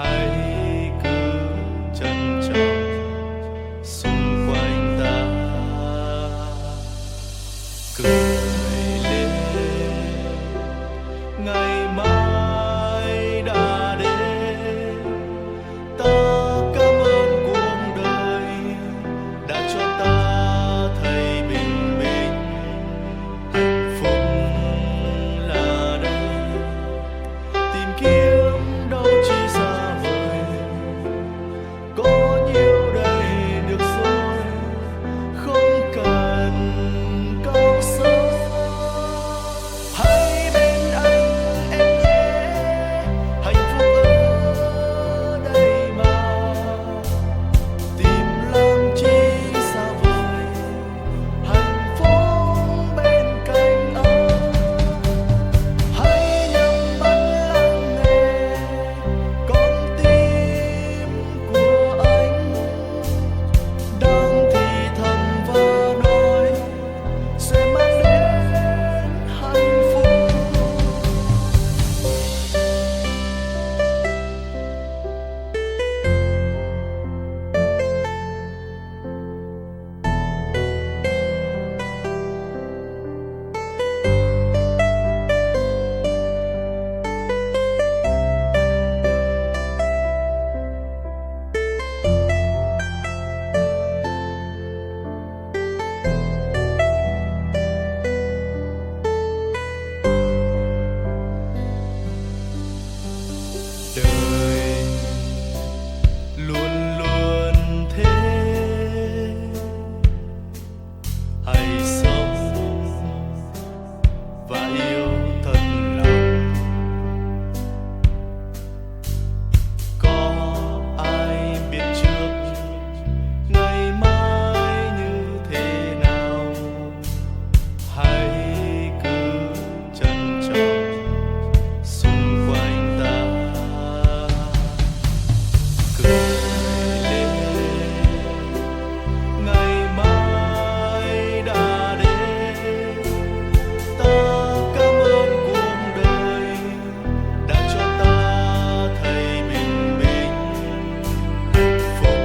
hãy cứ trân trọng xung quanh ta, cười lên ngày mai đã đến. Ta cảm ơn cuộc đời đã cho ta thấy bình minh, hạnh phúc là đây, tìm kiếm đâu chỉ xa vời, có nhiều đây được rồi, không cần câu sâu. Hãy bên anh em nhé, hạnh phúc ở đây mà, tìm làm chi xa vời, hạnh phúc bên cạnh anh. Hãy nhắm mắt lắng nghe con tim của anh đang thì thầm và nói sẽ mang đến hạnh phúc. Đời luôn luôn thế, hãy sống và yêu thật lòng. Có ai biết trước ngày mai như thế nào, hãy cứ trân trọng xung quanh ta, cười lên ngày mai đã đến. Ta cảm ơn cuộc đời đã cho ta thấy bình minh, hạnh phúc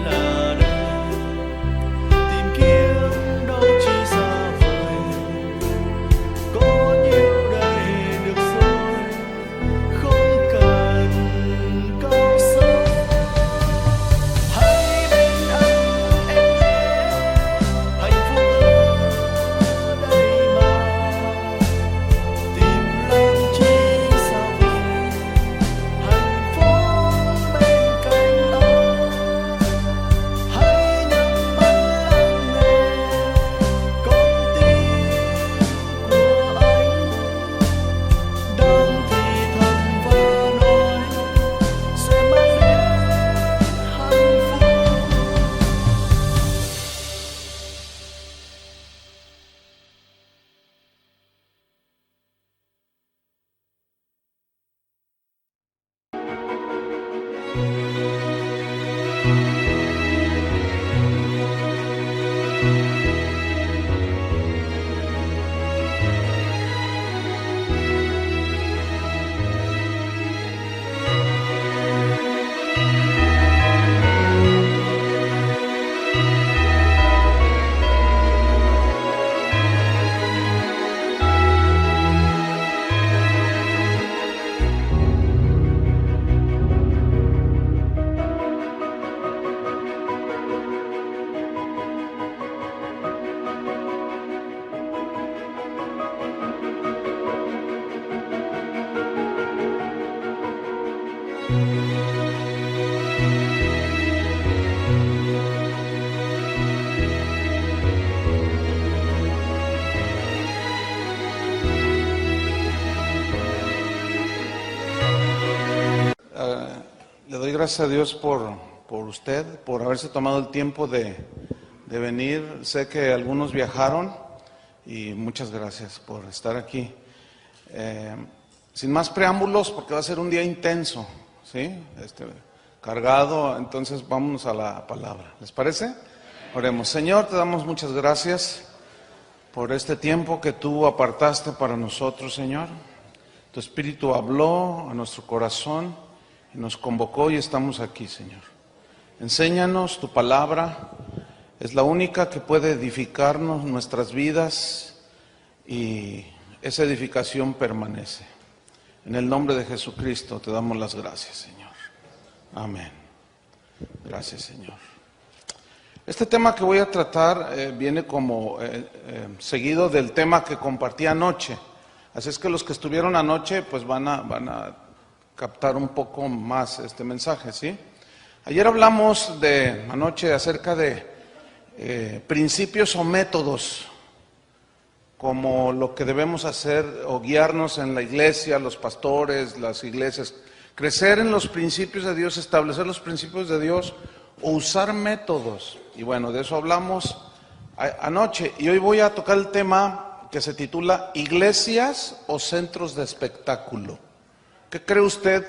là đây, tìm kiếm đâu chỉ xa vời, có nhiều đây được rồi, không cần câu sâu. Hãy bên anh em nhé, hạnh phúc ở đây mà, tìm làm chi xa vời, hạnh phúc bên cạnh anh. Hãy nhắm mắt lắng nghe con tim của anh đang thì thầm và nói sẽ mang đến hạnh phúc. Le doy gracias a Dios por usted, por haberse tomado el tiempo de venir. Sé que algunos viajaron y muchas gracias por estar aquí. Sin más preámbulos, porque va a ser un día intenso, ¿sí? Cargado, entonces vámonos a la palabra. ¿Les parece? Oremos. Señor, te damos muchas gracias por este tiempo que tú apartaste para nosotros, Señor. Tu Espíritu habló a nuestro corazón y nos convocó y estamos aquí, Señor. Enséñanos tu palabra, es la única que puede edificarnos nuestras vidas y esa edificación permanece. En el nombre de Jesucristo te damos las gracias, Señor. Amén. Gracias, Señor. Este tema que voy a tratar viene como seguido del tema que compartí anoche. Así es que los que estuvieron anoche pues van a captar un poco más este mensaje, ¿sí? Ayer hablamos anoche acerca de principios o métodos como lo que debemos hacer o guiarnos en la iglesia, los pastores, las iglesias, crecer en los principios de Dios, establecer los principios de Dios o usar métodos. Y bueno, de eso hablamos anoche. Y hoy voy a tocar el tema que se titula ¿Iglesias o centros de espectáculo? ¿Qué cree usted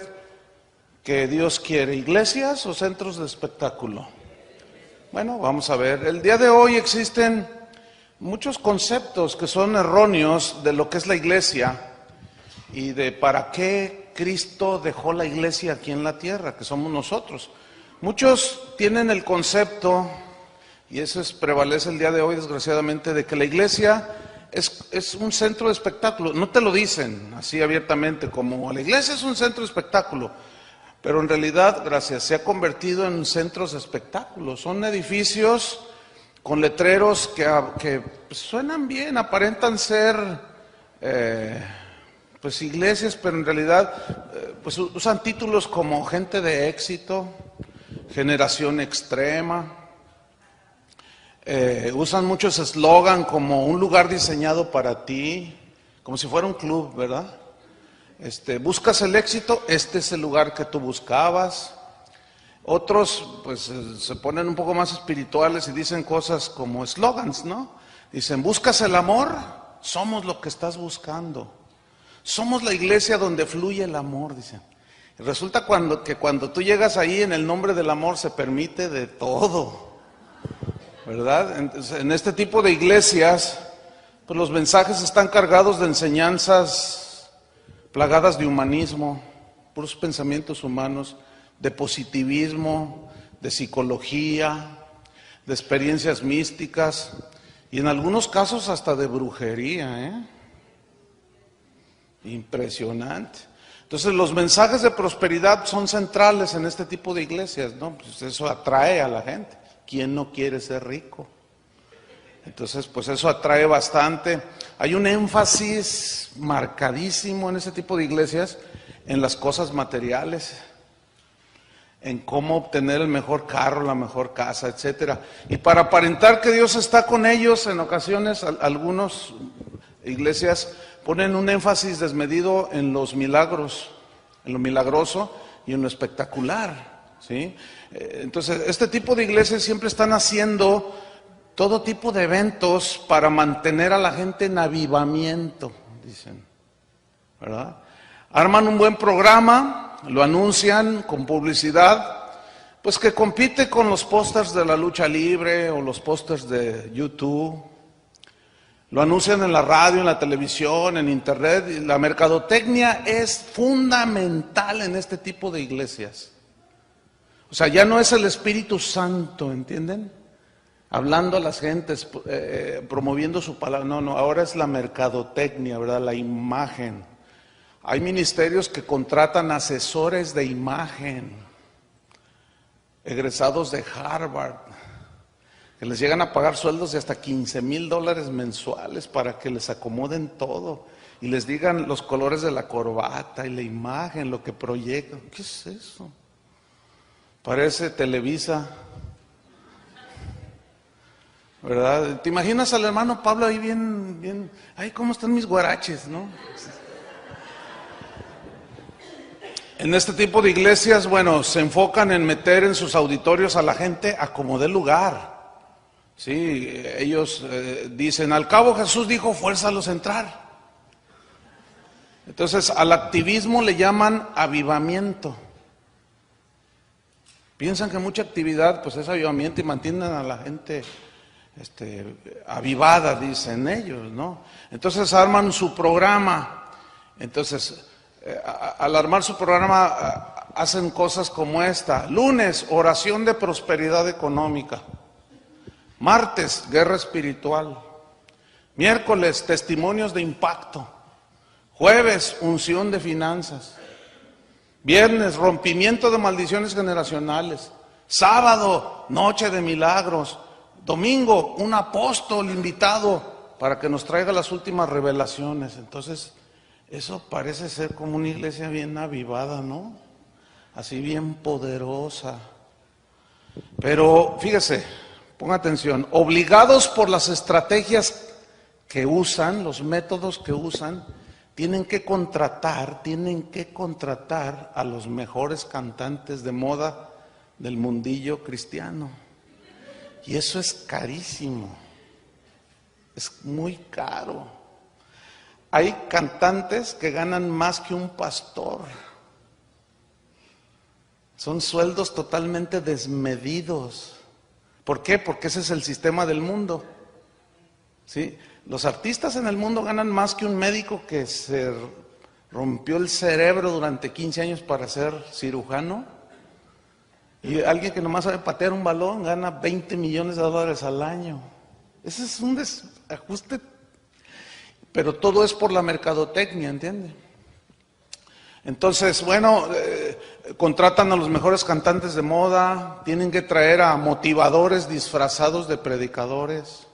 que Dios quiere? ¿Iglesias o centros de espectáculo? Bueno, vamos a ver. El día de hoy existen muchos conceptos que son erróneos de lo que es la iglesia y de para qué Cristo dejó la iglesia aquí en la tierra, que somos nosotros. Muchos tienen el concepto, y eso prevalece el día de hoy desgraciadamente, de que la iglesia es un centro de espectáculo. No te lo dicen así abiertamente como la iglesia es un centro de espectáculo, pero en realidad, gracias, se ha convertido en centros de espectáculo. Son edificios con letreros que suenan bien, aparentan ser pues iglesias, pero en realidad pues usan títulos como gente de éxito, generación extrema. Usan muchos eslogan como un lugar diseñado para ti, como si fuera un club, ¿verdad? Buscas el éxito, este es el lugar que tú buscabas. Otros pues se ponen un poco más espirituales y dicen cosas como eslogans, ¿no? Dicen, buscas el amor, somos lo que estás buscando. Somos la iglesia donde fluye el amor, dicen. Y resulta que cuando tú llegas ahí en el nombre del amor se permite de todo, ¿verdad? Entonces, en este tipo de iglesias, pues los mensajes están cargados de enseñanzas plagadas de humanismo, puros pensamientos humanos, de positivismo, de psicología, de experiencias místicas y en algunos casos hasta de brujería, Impresionante. Entonces los mensajes de prosperidad son centrales en este tipo de iglesias, ¿no? Pues eso atrae a la gente. ¿Quién no quiere ser rico? Entonces, pues eso atrae bastante. Hay un énfasis marcadísimo en ese tipo de iglesias en las cosas materiales, en cómo obtener el mejor carro, la mejor casa, etcétera. Y para aparentar que Dios está con ellos, en ocasiones algunas iglesias ponen un énfasis desmedido en los milagros, en lo milagroso y en lo espectacular, ¿sí? Entonces, este tipo de iglesias siempre están haciendo todo tipo de eventos para mantener a la gente en avivamiento, dicen, ¿verdad? Arman un buen programa, lo anuncian con publicidad, pues que compite con los pósters de la lucha libre o los pósters de YouTube. Lo anuncian en la radio, en la televisión, en internet. Y la mercadotecnia es fundamental en este tipo de iglesias. O sea, ya no es el Espíritu Santo, ¿entienden? Hablando a las gentes, promoviendo su palabra. No, ahora es la mercadotecnia, ¿verdad? La imagen. Hay ministerios que contratan asesores de imagen, egresados de Harvard, que les llegan a pagar sueldos de hasta $15,000 mensuales para que les acomoden todo y les digan los colores de la corbata y la imagen, lo que proyectan. ¿Qué es eso? Parece Televisa, ¿verdad? ¿Te imaginas al hermano Pablo ahí bien, ay, cómo están mis guaraches, ¿no? En este tipo de iglesias, bueno, se enfocan en meter en sus auditorios a la gente a como dé lugar. Sí, ellos dicen, al cabo Jesús dijo, fuérzalos a entrar. Entonces, al activismo le llaman avivamiento. Piensan que mucha actividad, pues es avivamiento y mantienen a la gente avivada, dicen ellos, ¿no? Entonces arman su programa. Entonces, al armar su programa, hacen cosas como esta. Lunes, oración de prosperidad económica. Martes, guerra espiritual. Miércoles, testimonios de impacto. Jueves, unción de finanzas. Viernes, rompimiento de maldiciones generacionales. Sábado, noche de milagros. Domingo, un apóstol invitado para que nos traiga las últimas revelaciones. Entonces, eso parece ser como una iglesia bien avivada, ¿no? Así bien poderosa. Pero fíjese, ponga atención, obligados por las estrategias que usan, los métodos que usan, tienen que contratar a los mejores cantantes de moda del mundillo cristiano. Y eso es carísimo, es muy caro. Hay cantantes que ganan más que un pastor. Son sueldos totalmente desmedidos. ¿Por qué? Porque ese es el sistema del mundo. ¿Sí? Los artistas en el mundo ganan más que un médico que se rompió el cerebro durante 15 años para ser cirujano. Y alguien que nomás sabe patear un balón gana $20 millones al año. Ese es un desajuste, pero todo es por la mercadotecnia, ¿entiende? Entonces, bueno, contratan a los mejores cantantes de moda, tienen que traer a motivadores disfrazados de predicadores,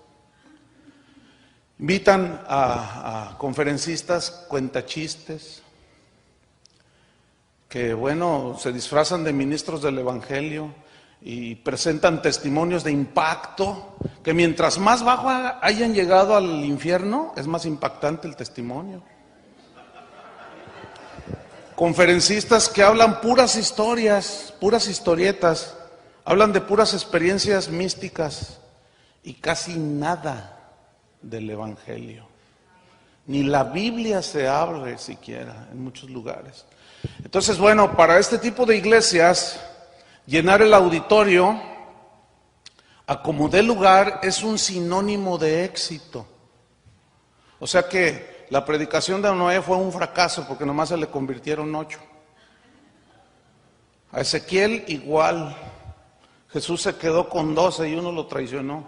invitan a conferencistas cuentachistes, que bueno, se disfrazan de ministros del evangelio y presentan testimonios de impacto, que mientras más bajo hayan llegado al infierno, es más impactante el testimonio. Conferencistas que hablan puras historias, puras historietas, hablan de puras experiencias místicas y casi nada del evangelio. Ni la Biblia se abre siquiera en muchos lugares. Entonces, bueno, para este tipo de iglesias, llenar el auditorio a como dé lugar es un sinónimo de éxito. O sea que la predicación de Noé fue un fracaso porque nomás se le convirtieron 8. A Ezequiel igual. Jesús se quedó con 12 y uno lo traicionó.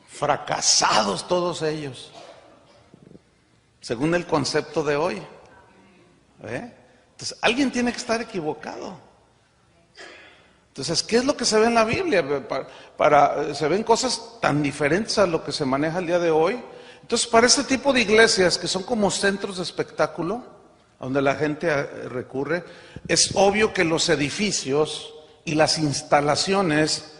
Fracasados todos ellos, según el concepto de hoy. Entonces, alguien tiene que estar equivocado. Entonces, ¿qué es lo que se ve en la Biblia? Se ven cosas tan diferentes a lo que se maneja el día de hoy. Entonces, para este tipo de iglesias que son como centros de espectáculo, donde la gente recurre, es obvio que los edificios y las instalaciones,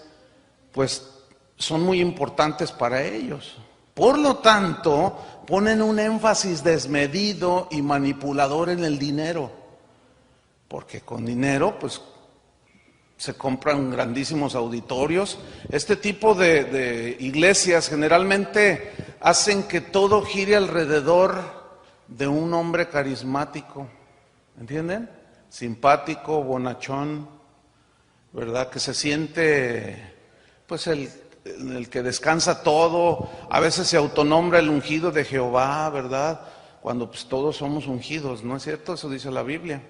pues, son muy importantes para ellos. Por lo tanto, ponen un énfasis desmedido y manipulador en el dinero, porque con dinero, pues, se compran grandísimos auditorios. Este tipo de iglesias generalmente hacen que todo gire alrededor de un hombre carismático, ¿entienden? Simpático, bonachón, ¿verdad? Que se siente, pues, el que descansa todo. A veces se autonombra el ungido de Jehová, ¿verdad? Cuando pues todos somos ungidos, ¿no es cierto? Eso dice la Biblia.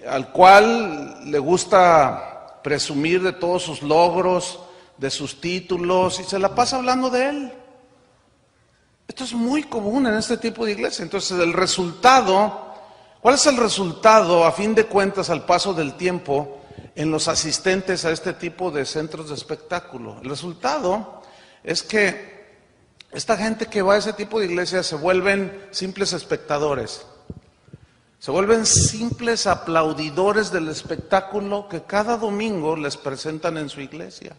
Al cual le gusta presumir de todos sus logros, de sus títulos, y se la pasa hablando de él. Esto es muy común en este tipo de iglesia. Entonces, el resultado, ¿cuál es el resultado a fin de cuentas al paso del tiempo en los asistentes a este tipo de centros de espectáculo? El resultado es que esta gente que va a ese tipo de iglesias se vuelven simples espectadores. Se vuelven simples aplaudidores del espectáculo que cada domingo les presentan en su iglesia.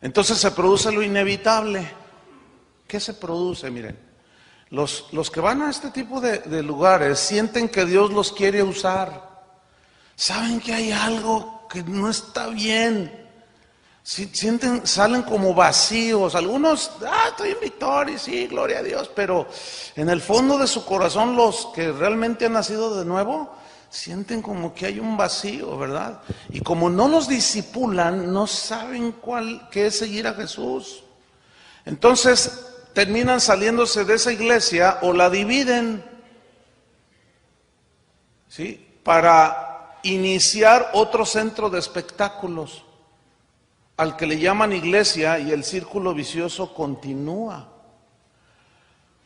Entonces se produce lo inevitable. ¿Qué se produce? Miren, los que van a este tipo de lugares sienten que Dios los quiere usar. Saben que hay algo que no está bien. Salen como vacíos. Algunos, estoy en victoria, sí, gloria a Dios, pero en el fondo de su corazón, los que realmente han nacido de nuevo, sienten como que hay un vacío, ¿verdad? Y como no los disipulan, no saben qué es seguir a Jesús. Entonces, terminan saliéndose de esa iglesia o la dividen. ¿Sí? para iniciar otro centro de espectáculos, al que le llaman iglesia, y el círculo vicioso continúa.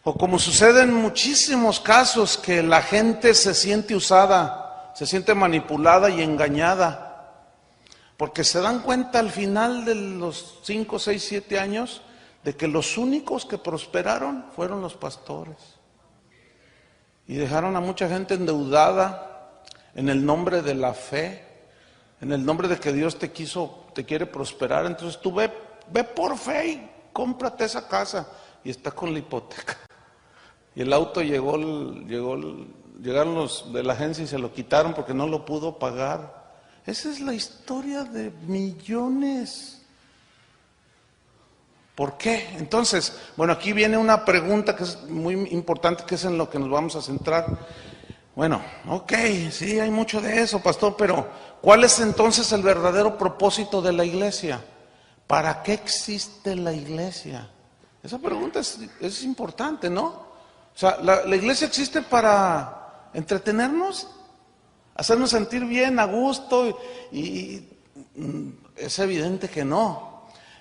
O como sucede en muchísimos casos, que la gente se siente usada, se siente manipulada y engañada, porque se dan cuenta al final de los 5, 6, 7 años de que los únicos que prosperaron fueron los pastores. Y dejaron a mucha gente endeudada en el nombre de la fe, en el nombre de que Dios te quiere prosperar. Entonces tú ve por fe y cómprate esa casa, y está con la hipoteca. Y el auto llegaron los de la agencia y se lo quitaron porque no lo pudo pagar. Esa es la historia de millones. ¿Por qué? Entonces, bueno, aquí viene una pregunta que es muy importante, que es en lo que nos vamos a centrar. Bueno, ok, sí, hay mucho de eso, pastor, pero ¿cuál es entonces el verdadero propósito de la iglesia? ¿Para qué existe la iglesia? Esa pregunta es importante, ¿no? O sea, la iglesia existe para entretenernos, hacernos sentir bien, a gusto, y es evidente que no.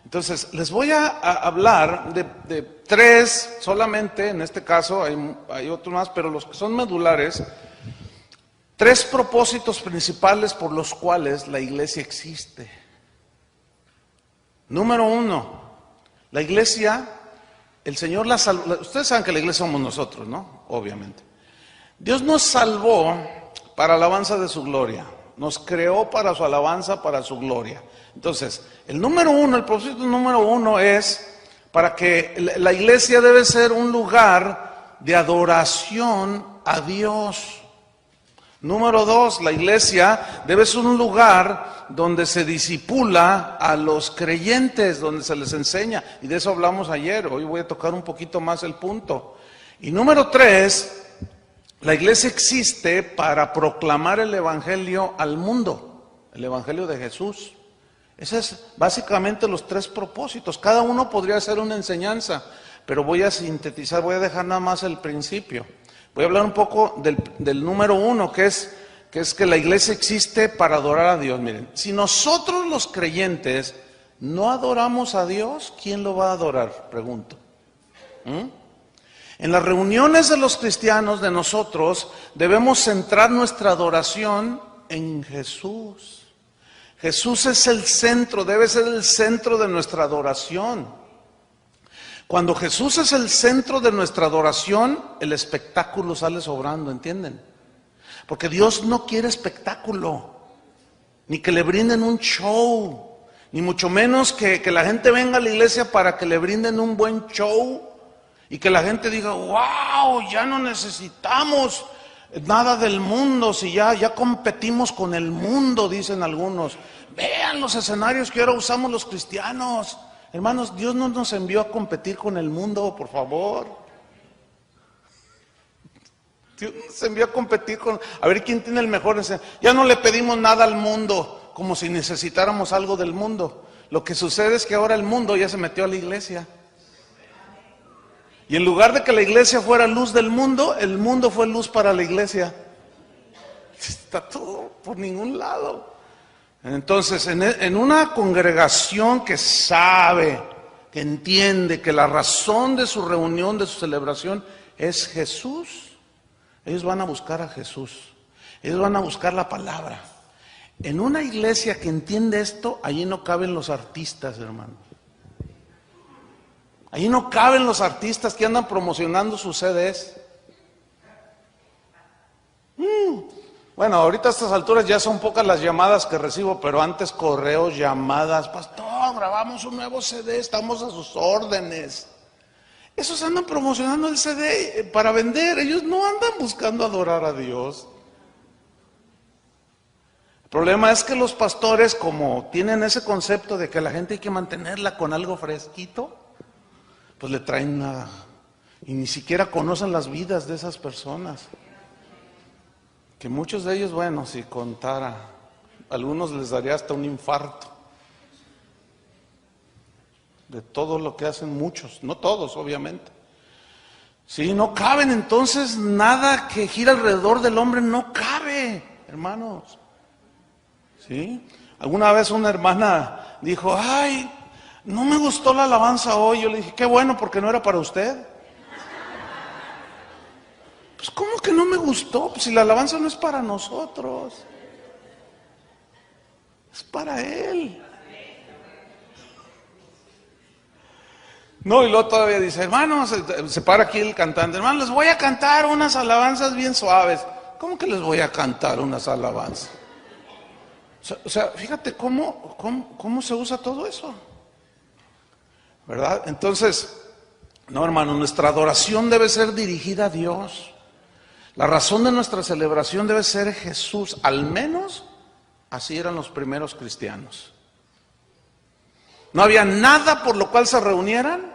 Entonces, les voy a hablar de 3 solamente, en este caso hay otros más, pero los que son medulares, 3 propósitos principales por los cuales la iglesia existe. Número 1, la iglesia, el Señor la salvó. Ustedes saben que la iglesia somos nosotros, ¿no? Obviamente. Dios nos salvó para alabanza de su gloria. Nos creó para su alabanza, para su gloria. Entonces, el propósito número 1 es para que la iglesia debe ser un lugar de adoración a Dios. Número 2, la iglesia debe ser un lugar donde se discipula a los creyentes, donde se les enseña, y de eso hablamos ayer. Hoy voy a tocar un poquito más el punto. Y número 3, la iglesia existe para proclamar el evangelio al mundo, el evangelio de Jesús. Esos es básicamente los 3 propósitos. Cada uno podría ser una enseñanza, pero voy a sintetizar, voy a dejar nada más el principio. Voy a hablar un poco del número 1, que es que la iglesia existe para adorar a Dios. Miren, si nosotros los creyentes no adoramos a Dios, ¿quién lo va a adorar? Pregunto. En las reuniones de los cristianos, de nosotros, debemos centrar nuestra adoración en Jesús. Jesús es el centro, debe ser el centro de nuestra adoración. Cuando Jesús es el centro de nuestra adoración, el espectáculo sale sobrando, ¿entienden? Porque Dios no quiere espectáculo, ni que le brinden un show, ni mucho menos que la gente venga a la iglesia para que le brinden un buen show y que la gente diga, wow, ya no necesitamos nada del mundo, si ya competimos con el mundo, dicen algunos. Vean los escenarios que ahora usamos los cristianos. Hermanos, Dios no nos envió a competir con el mundo, por favor. Dios nos envió a competir a ver quién tiene el mejor escenario. Ya no le pedimos nada al mundo, como si necesitáramos algo del mundo. Lo que sucede es que ahora el mundo ya se metió a la iglesia. Y en lugar de que la iglesia fuera luz del mundo, el mundo fue luz para la iglesia. Está todo por ningún lado. Entonces, en una congregación que sabe, que entiende que la razón de su reunión, de su celebración, es Jesús, ellos van a buscar a Jesús. Ellos van a buscar la palabra. En una iglesia que entiende esto, allí no caben los artistas, hermano. Allí no caben los artistas que andan promocionando sus CDs. Bueno, ahorita a estas alturas ya son pocas las llamadas que recibo, pero antes correos, llamadas. Pastor, grabamos un nuevo CD, estamos a sus órdenes. Esos andan promocionando el CD para vender, ellos no andan buscando adorar a Dios. El problema es que los pastores, como tienen ese concepto de que la gente hay que mantenerla con algo fresquito, pues le traen nada. Y ni siquiera conocen las vidas de esas personas. Que muchos de ellos, bueno, si contara, a algunos les daría hasta un infarto. De todo lo que hacen muchos, no todos, obviamente. Sí, no caben, entonces nada que gira alrededor del hombre no cabe. hermanos. ¿Sí? Alguna vez una hermana dijo, ay, no me gustó la alabanza hoy. Yo le dije, qué bueno, porque no era para usted. Pues, ¿cómo que no me gustó? Pues si la alabanza no es para nosotros, es para Él. No, y luego todavía dice, hermanos, se para aquí el cantante, hermanos, les voy a cantar unas alabanzas bien suaves. ¿Cómo que les voy a cantar unas alabanzas? O sea, fíjate cómo se usa todo eso, ¿verdad? Entonces, no, hermano, nuestra adoración debe ser dirigida a Dios. La razón de nuestra celebración debe ser Jesús, al menos así eran los primeros cristianos. No había nada por lo cual se reunieran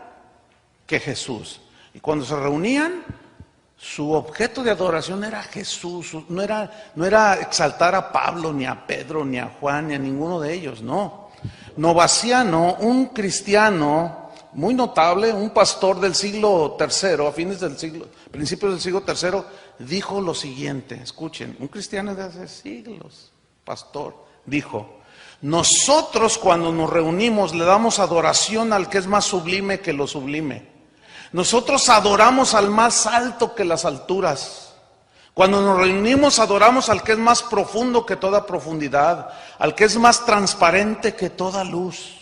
que Jesús. Y cuando se reunían, su objeto de adoración era Jesús. No era exaltar a Pablo, ni a Pedro, ni a Juan, ni a ninguno de ellos, no. Novaciano, un cristiano muy notable, un pastor del siglo III, principios del siglo III, dijo lo siguiente, escuchen, un cristiano de hace siglos, pastor, dijo: nosotros cuando nos reunimos le damos adoración al que es más sublime que lo sublime. Nosotros adoramos al más alto que las alturas. Cuando nos reunimos adoramos al que es más profundo que toda profundidad, al que es más transparente que toda luz,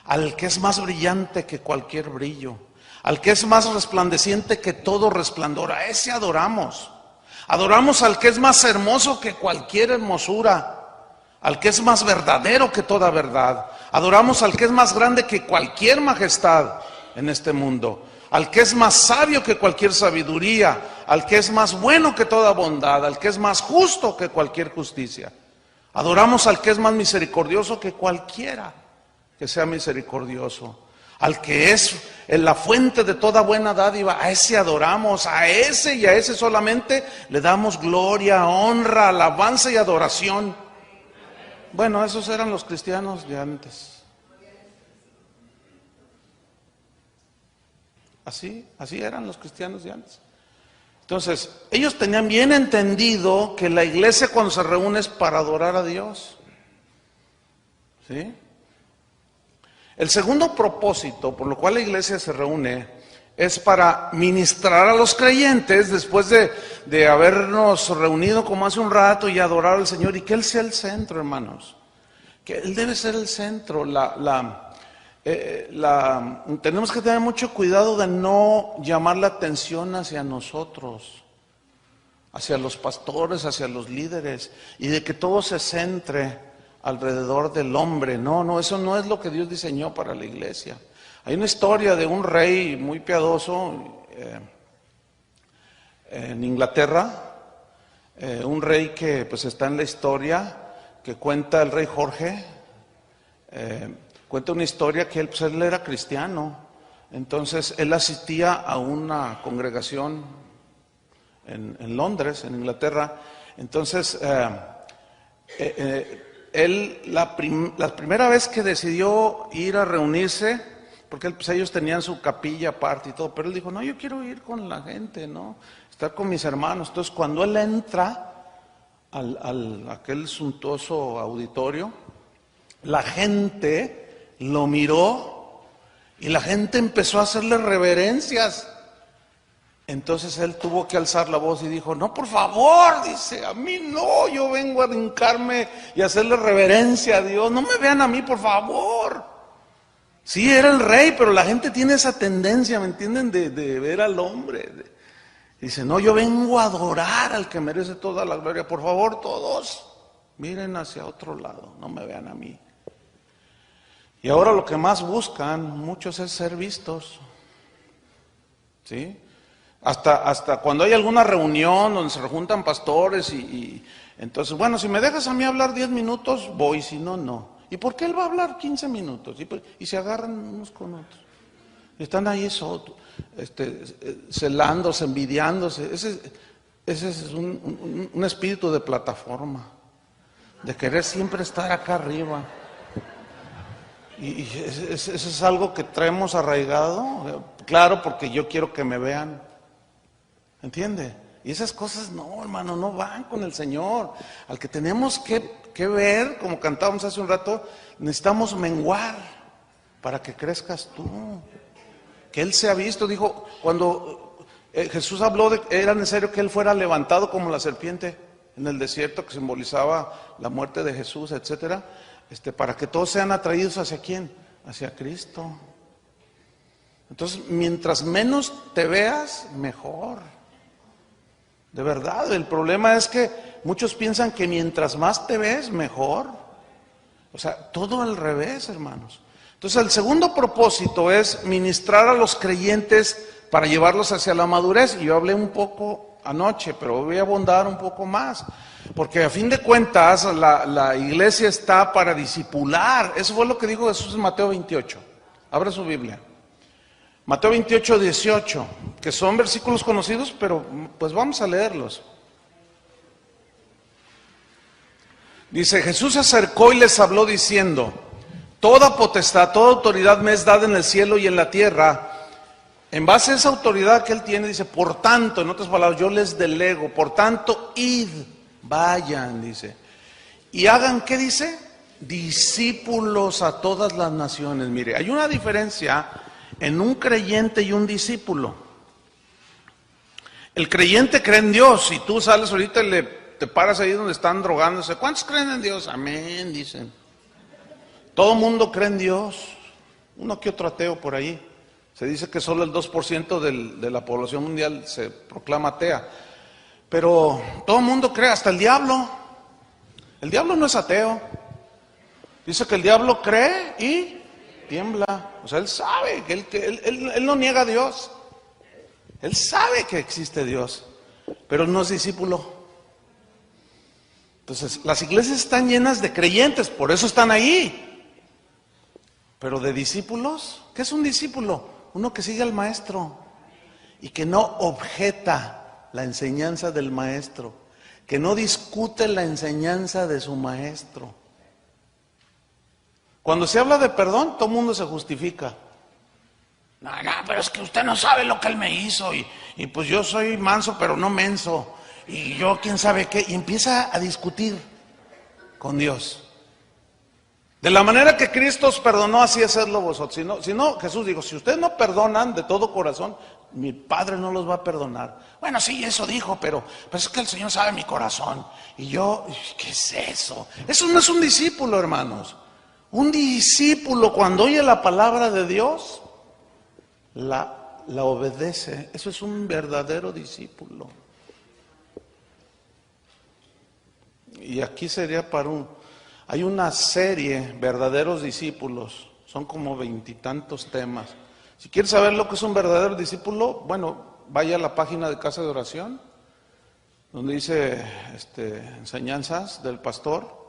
al que es más brillante que cualquier brillo, al que es más resplandeciente que todo resplandor. A ese adoramos. Adoramos al que es más hermoso que cualquier hermosura, al que es más verdadero que toda verdad. Adoramos al que es más grande que cualquier majestad en este mundo, al que es más sabio que cualquier sabiduría, al que es más bueno que toda bondad, al que es más justo que cualquier justicia. Adoramos al que es más misericordioso que cualquiera que sea misericordioso, al que es la fuente de toda buena dádiva. A ese adoramos, a ese y a ese solamente le damos gloria, honra, alabanza y adoración. Bueno, esos eran los cristianos de antes. Así eran los cristianos de antes. Entonces, ellos tenían bien entendido que la iglesia cuando se reúne es para adorar a Dios. ¿Sí? El segundo propósito por lo cual la iglesia se reúne es para ministrar a los creyentes después de habernos reunido como hace un rato y adorar al Señor, y que Él sea el centro, hermanos. Que Él debe ser el centro. Tenemos que tener mucho cuidado de no llamar la atención hacia nosotros, hacia los pastores, hacia los líderes, y de que todo se centre alrededor del hombre. No, eso no es lo que Dios diseñó para la iglesia. Hay una historia de un rey muy piadoso en Inglaterra, un rey que pues está en la historia, que cuenta el rey Jorge. Cuenta una historia que él era cristiano. Entonces él asistía a una congregación en Londres, en Inglaterra. Entonces él la primera vez que decidió ir a reunirse, porque ellos tenían su capilla aparte y todo, pero él dijo, no, yo quiero ir con la gente, ¿no? Estar con mis hermanos. Entonces cuando él entra aquel suntuoso auditorio, la gente lo miró y la gente empezó a hacerle reverencias. Entonces él tuvo que alzar la voz y dijo, no, por favor, dice, a mí no, yo vengo a hincarme y a hacerle reverencia a Dios, no me vean a mí, por favor. Sí, era el rey, pero la gente tiene esa tendencia, ¿me entienden?, de ver al hombre. Dice, no, yo vengo a adorar al que merece toda la gloria, por favor, todos miren hacia otro lado, no me vean a mí. Y ahora lo que más buscan muchos es ser vistos. ¿Sí? Hasta cuando hay alguna reunión donde se juntan pastores y entonces, bueno, si me dejas a mí hablar 10 minutos, voy, si no, no. ¿Y por qué él va a hablar 15 minutos? Y se agarran unos con otros. Y están ahí celándose, envidiándose. Ese es un espíritu de plataforma, de querer siempre estar acá arriba. Y eso es algo que traemos arraigado, claro, porque yo quiero que me vean, ¿entiende? Y esas cosas no, hermano, no van con el Señor. Al que tenemos que ver, como cantábamos hace un rato, necesitamos menguar para que crezcas tú. Que Él sea visto, dijo, cuando Jesús habló de que era necesario que Él fuera levantado como la serpiente en el desierto, que simbolizaba la muerte de Jesús, etcétera, para que todos sean atraídos ¿hacia quién? Hacia Cristo. Entonces, mientras menos te veas, mejor. De verdad, el problema es que muchos piensan que mientras más te ves, mejor. O sea, todo al revés, hermanos. Entonces, el segundo propósito es ministrar a los creyentes para llevarlos hacia la madurez. Y yo hablé un poco anoche, pero voy a abundar un poco más. Porque a fin de cuentas, la iglesia está para discipular. Eso fue lo que dijo Jesús en Mateo 28. Abra su Biblia. Mateo 28, 18, que son versículos conocidos, pero pues vamos a leerlos. Dice, Jesús se acercó y les habló diciendo, toda potestad, toda autoridad me es dada en el cielo y en la tierra. En base a esa autoridad que Él tiene, dice, por tanto, en otras palabras, yo les delego, por tanto, id, vayan, dice. Y hagan, ¿qué dice? Discípulos a todas las naciones. Mire, hay una diferencia en un creyente y un discípulo. El creyente cree en Dios, y tú sales ahorita y te paras ahí donde están drogándose. ¿Cuántos creen en Dios? Amén, dicen. Todo mundo cree en Dios. Uno que otro ateo por ahí. Se dice que solo el 2% de la población mundial se proclama atea. Pero todo el mundo cree, hasta el diablo. El diablo no es ateo. Dice que el diablo cree y tiembla. O sea, él sabe que él no niega a Dios. Él sabe que existe Dios, pero él no es discípulo. Entonces, las iglesias están llenas de creyentes, por eso están ahí. Pero de discípulos, ¿qué es un discípulo? Uno que sigue al maestro y que no objeta la enseñanza del maestro, que no discute la enseñanza de su maestro. Cuando se habla de perdón, todo el mundo se justifica. No, pero es que usted no sabe lo que él me hizo y pues yo soy manso pero no menso y yo quién sabe qué, y empieza a discutir con Dios. De la manera que Cristo os perdonó, así hacedlo vosotros. Si no, Jesús dijo, si ustedes no perdonan de todo corazón, mi Padre no los va a perdonar. Bueno, sí, eso dijo, pero es que el Señor sabe mi corazón. Y yo, ¿qué es eso? Eso no es un discípulo, hermanos. Un discípulo cuando oye la palabra de Dios, la obedece. Eso es un verdadero discípulo. Y aquí sería hay una serie, verdaderos discípulos, son como 20 y tantos temas. Si quieres saber lo que es un verdadero discípulo, bueno, vaya a la página de Casa de Oración, donde dice enseñanzas del pastor.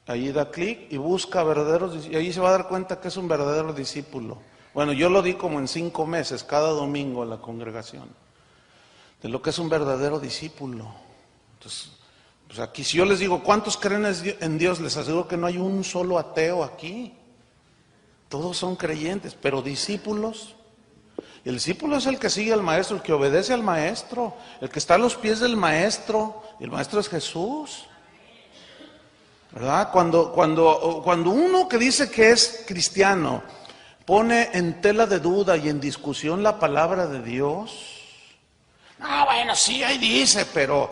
Ahí da clic y busca verdaderos discípulos, y ahí se va a dar cuenta que es un verdadero discípulo. Bueno, yo lo di como en 5 meses, cada domingo en la congregación, de lo que es un verdadero discípulo. Entonces, pues aquí si yo les digo, ¿cuántos creen en Dios? Les aseguro que no hay un solo ateo aquí. Todos son creyentes, pero discípulos. El discípulo es el que sigue al maestro, el que obedece al maestro, el que está a los pies del maestro, y el maestro es Jesús. ¿Verdad? Cuando uno que dice que es cristiano pone en tela de duda y en discusión la palabra de Dios, bueno, sí, ahí dice, pero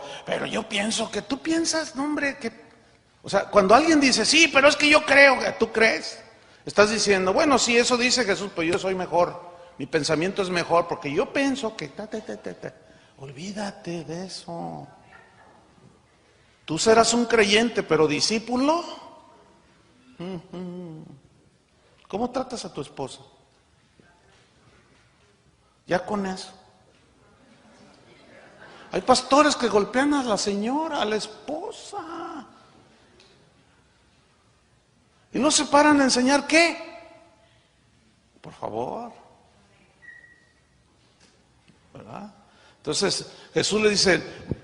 yo pienso que tú piensas, no hombre, o sea, cuando alguien dice, sí, pero es que yo creo que tú crees, estás diciendo, bueno, sí, eso dice Jesús, pues yo soy mejor, mi pensamiento es mejor, porque yo pienso que, olvídate de eso. Tú serás un creyente, pero discípulo. ¿Cómo tratas a tu esposa? Ya con eso. Hay pastores que golpean a la señora, a la esposa. Y no se paran a enseñar qué. Por favor. ¿Verdad? Entonces Jesús le dice,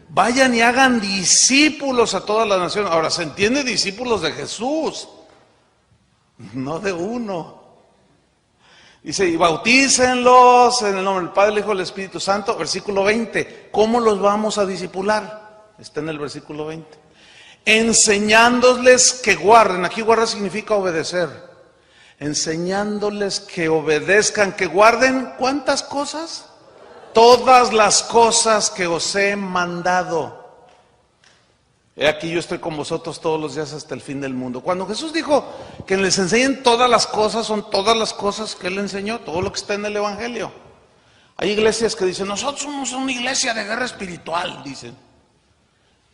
vayan y hagan discípulos a todas las naciones. Ahora, se entiende discípulos de Jesús, no de uno. Dice, y bautícenlos en el nombre del Padre, el Hijo y el Espíritu Santo. Versículo 20, ¿cómo los vamos a discipular? Está en el versículo 20. Enseñándoles que guarden, aquí guardar significa obedecer. Enseñándoles que obedezcan, que guarden, ¿cuántas cosas? Todas las cosas que os he mandado. He aquí yo estoy con vosotros todos los días hasta el fin del mundo. Cuando Jesús dijo que les enseñen todas las cosas, son todas las cosas que Él enseñó, todo lo que está en el Evangelio. Hay iglesias que dicen, nosotros somos una iglesia de guerra espiritual, dicen.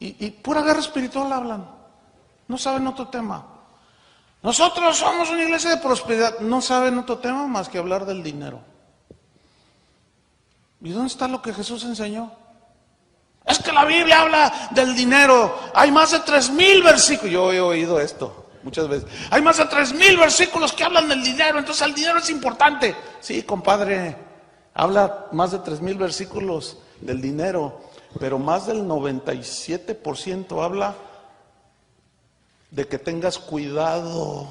Y pura guerra espiritual hablan. No saben otro tema. Nosotros somos una iglesia de prosperidad. No saben otro tema más que hablar del dinero. ¿Y dónde está lo que Jesús enseñó? Es que la Biblia habla del dinero. Hay más de 3,000 versículos. Yo he oído esto muchas veces. Hay más de 3,000 versículos que hablan del dinero. Entonces el dinero es importante. Sí, compadre. Habla más de 3,000 versículos del dinero. Pero más del 97% habla de que tengas cuidado.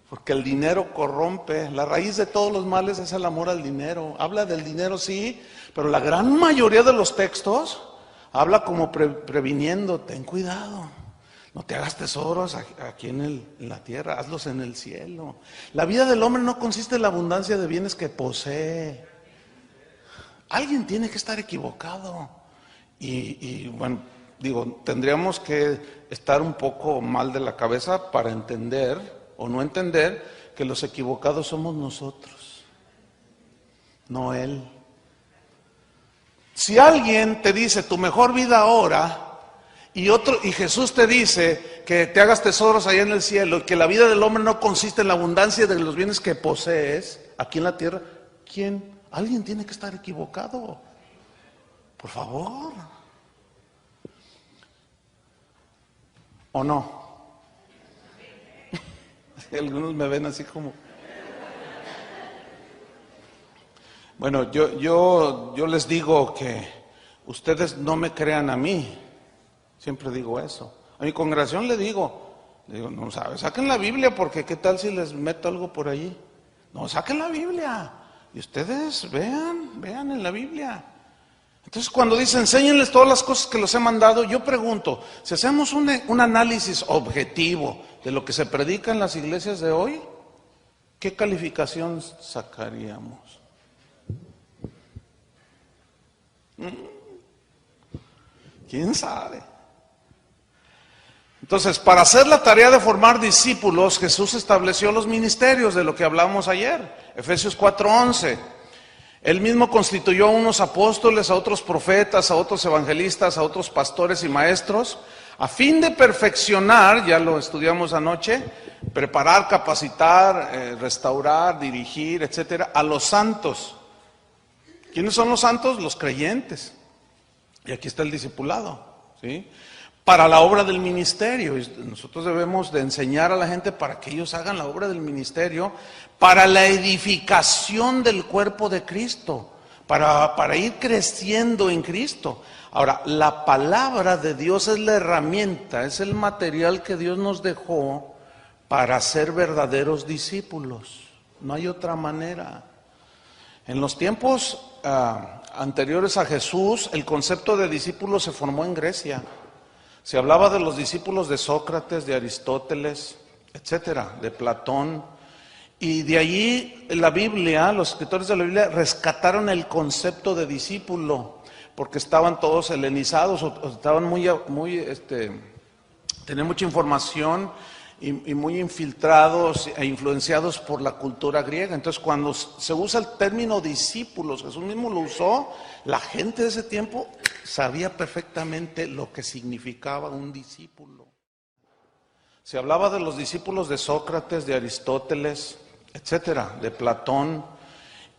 Porque el dinero corrompe. La raíz de todos los males es el amor al dinero. Habla del dinero, sí, pero la gran mayoría de los textos habla como previniendo, ten cuidado. No te hagas tesoros aquí en la tierra, hazlos en el cielo. La vida del hombre no consiste en la abundancia de bienes que posee. Alguien tiene que estar equivocado. Y bueno, digo, tendríamos que estar un poco mal de la cabeza para entender o no entender que los equivocados somos nosotros, no Él. Si alguien te dice tu mejor vida ahora y Jesús te dice que te hagas tesoros allá en el cielo y que la vida del hombre no consiste en la abundancia de los bienes que posees aquí en la tierra, ¿quién? Alguien tiene que estar equivocado. Por favor. ¿O no? Algunos me ven así como... Bueno, yo les digo que ustedes no me crean a mí. Siempre digo eso. A mi congregación le digo, no sabes, saquen la Biblia porque qué tal si les meto algo por allí. No, saquen la Biblia. Y ustedes vean en la Biblia. Entonces cuando dice enséñenles todas las cosas que los he mandado, yo pregunto, si hacemos un análisis objetivo de lo que se predica en las iglesias de hoy, ¿qué calificación sacaríamos? ¿Quién sabe? Entonces, para hacer la tarea de formar discípulos, Jesús estableció los ministerios de lo que hablamos ayer, Efesios 4:11. Él mismo constituyó a unos apóstoles, a otros profetas, a otros evangelistas, a otros pastores y maestros, a fin de perfeccionar, ya lo estudiamos anoche, preparar, capacitar, restaurar, dirigir, etcétera, a los santos. ¿Quiénes son los santos? Los creyentes. Y aquí está el discipulado, ¿sí? Para la obra del ministerio. Nosotros debemos de enseñar a la gente para que ellos hagan la obra del ministerio, para la edificación del cuerpo de Cristo, para ir creciendo en Cristo. Ahora, la palabra de Dios es la herramienta, es el material que Dios nos dejó para ser verdaderos discípulos. No hay otra manera. En los tiempos anteriores a Jesús, el concepto de discípulo se formó en Grecia. Se hablaba de los discípulos de Sócrates, de Aristóteles, etcétera, de Platón. Y de allí la Biblia, los escritores de la Biblia rescataron el concepto de discípulo, porque estaban todos helenizados, o estaban tenían mucha información y muy infiltrados e influenciados por la cultura griega. Entonces, cuando se usa el término discípulos, Jesús mismo lo usó, la gente de ese tiempo sabía perfectamente lo que significaba un discípulo. Se hablaba de los discípulos de Sócrates, de Aristóteles, etcétera, de Platón.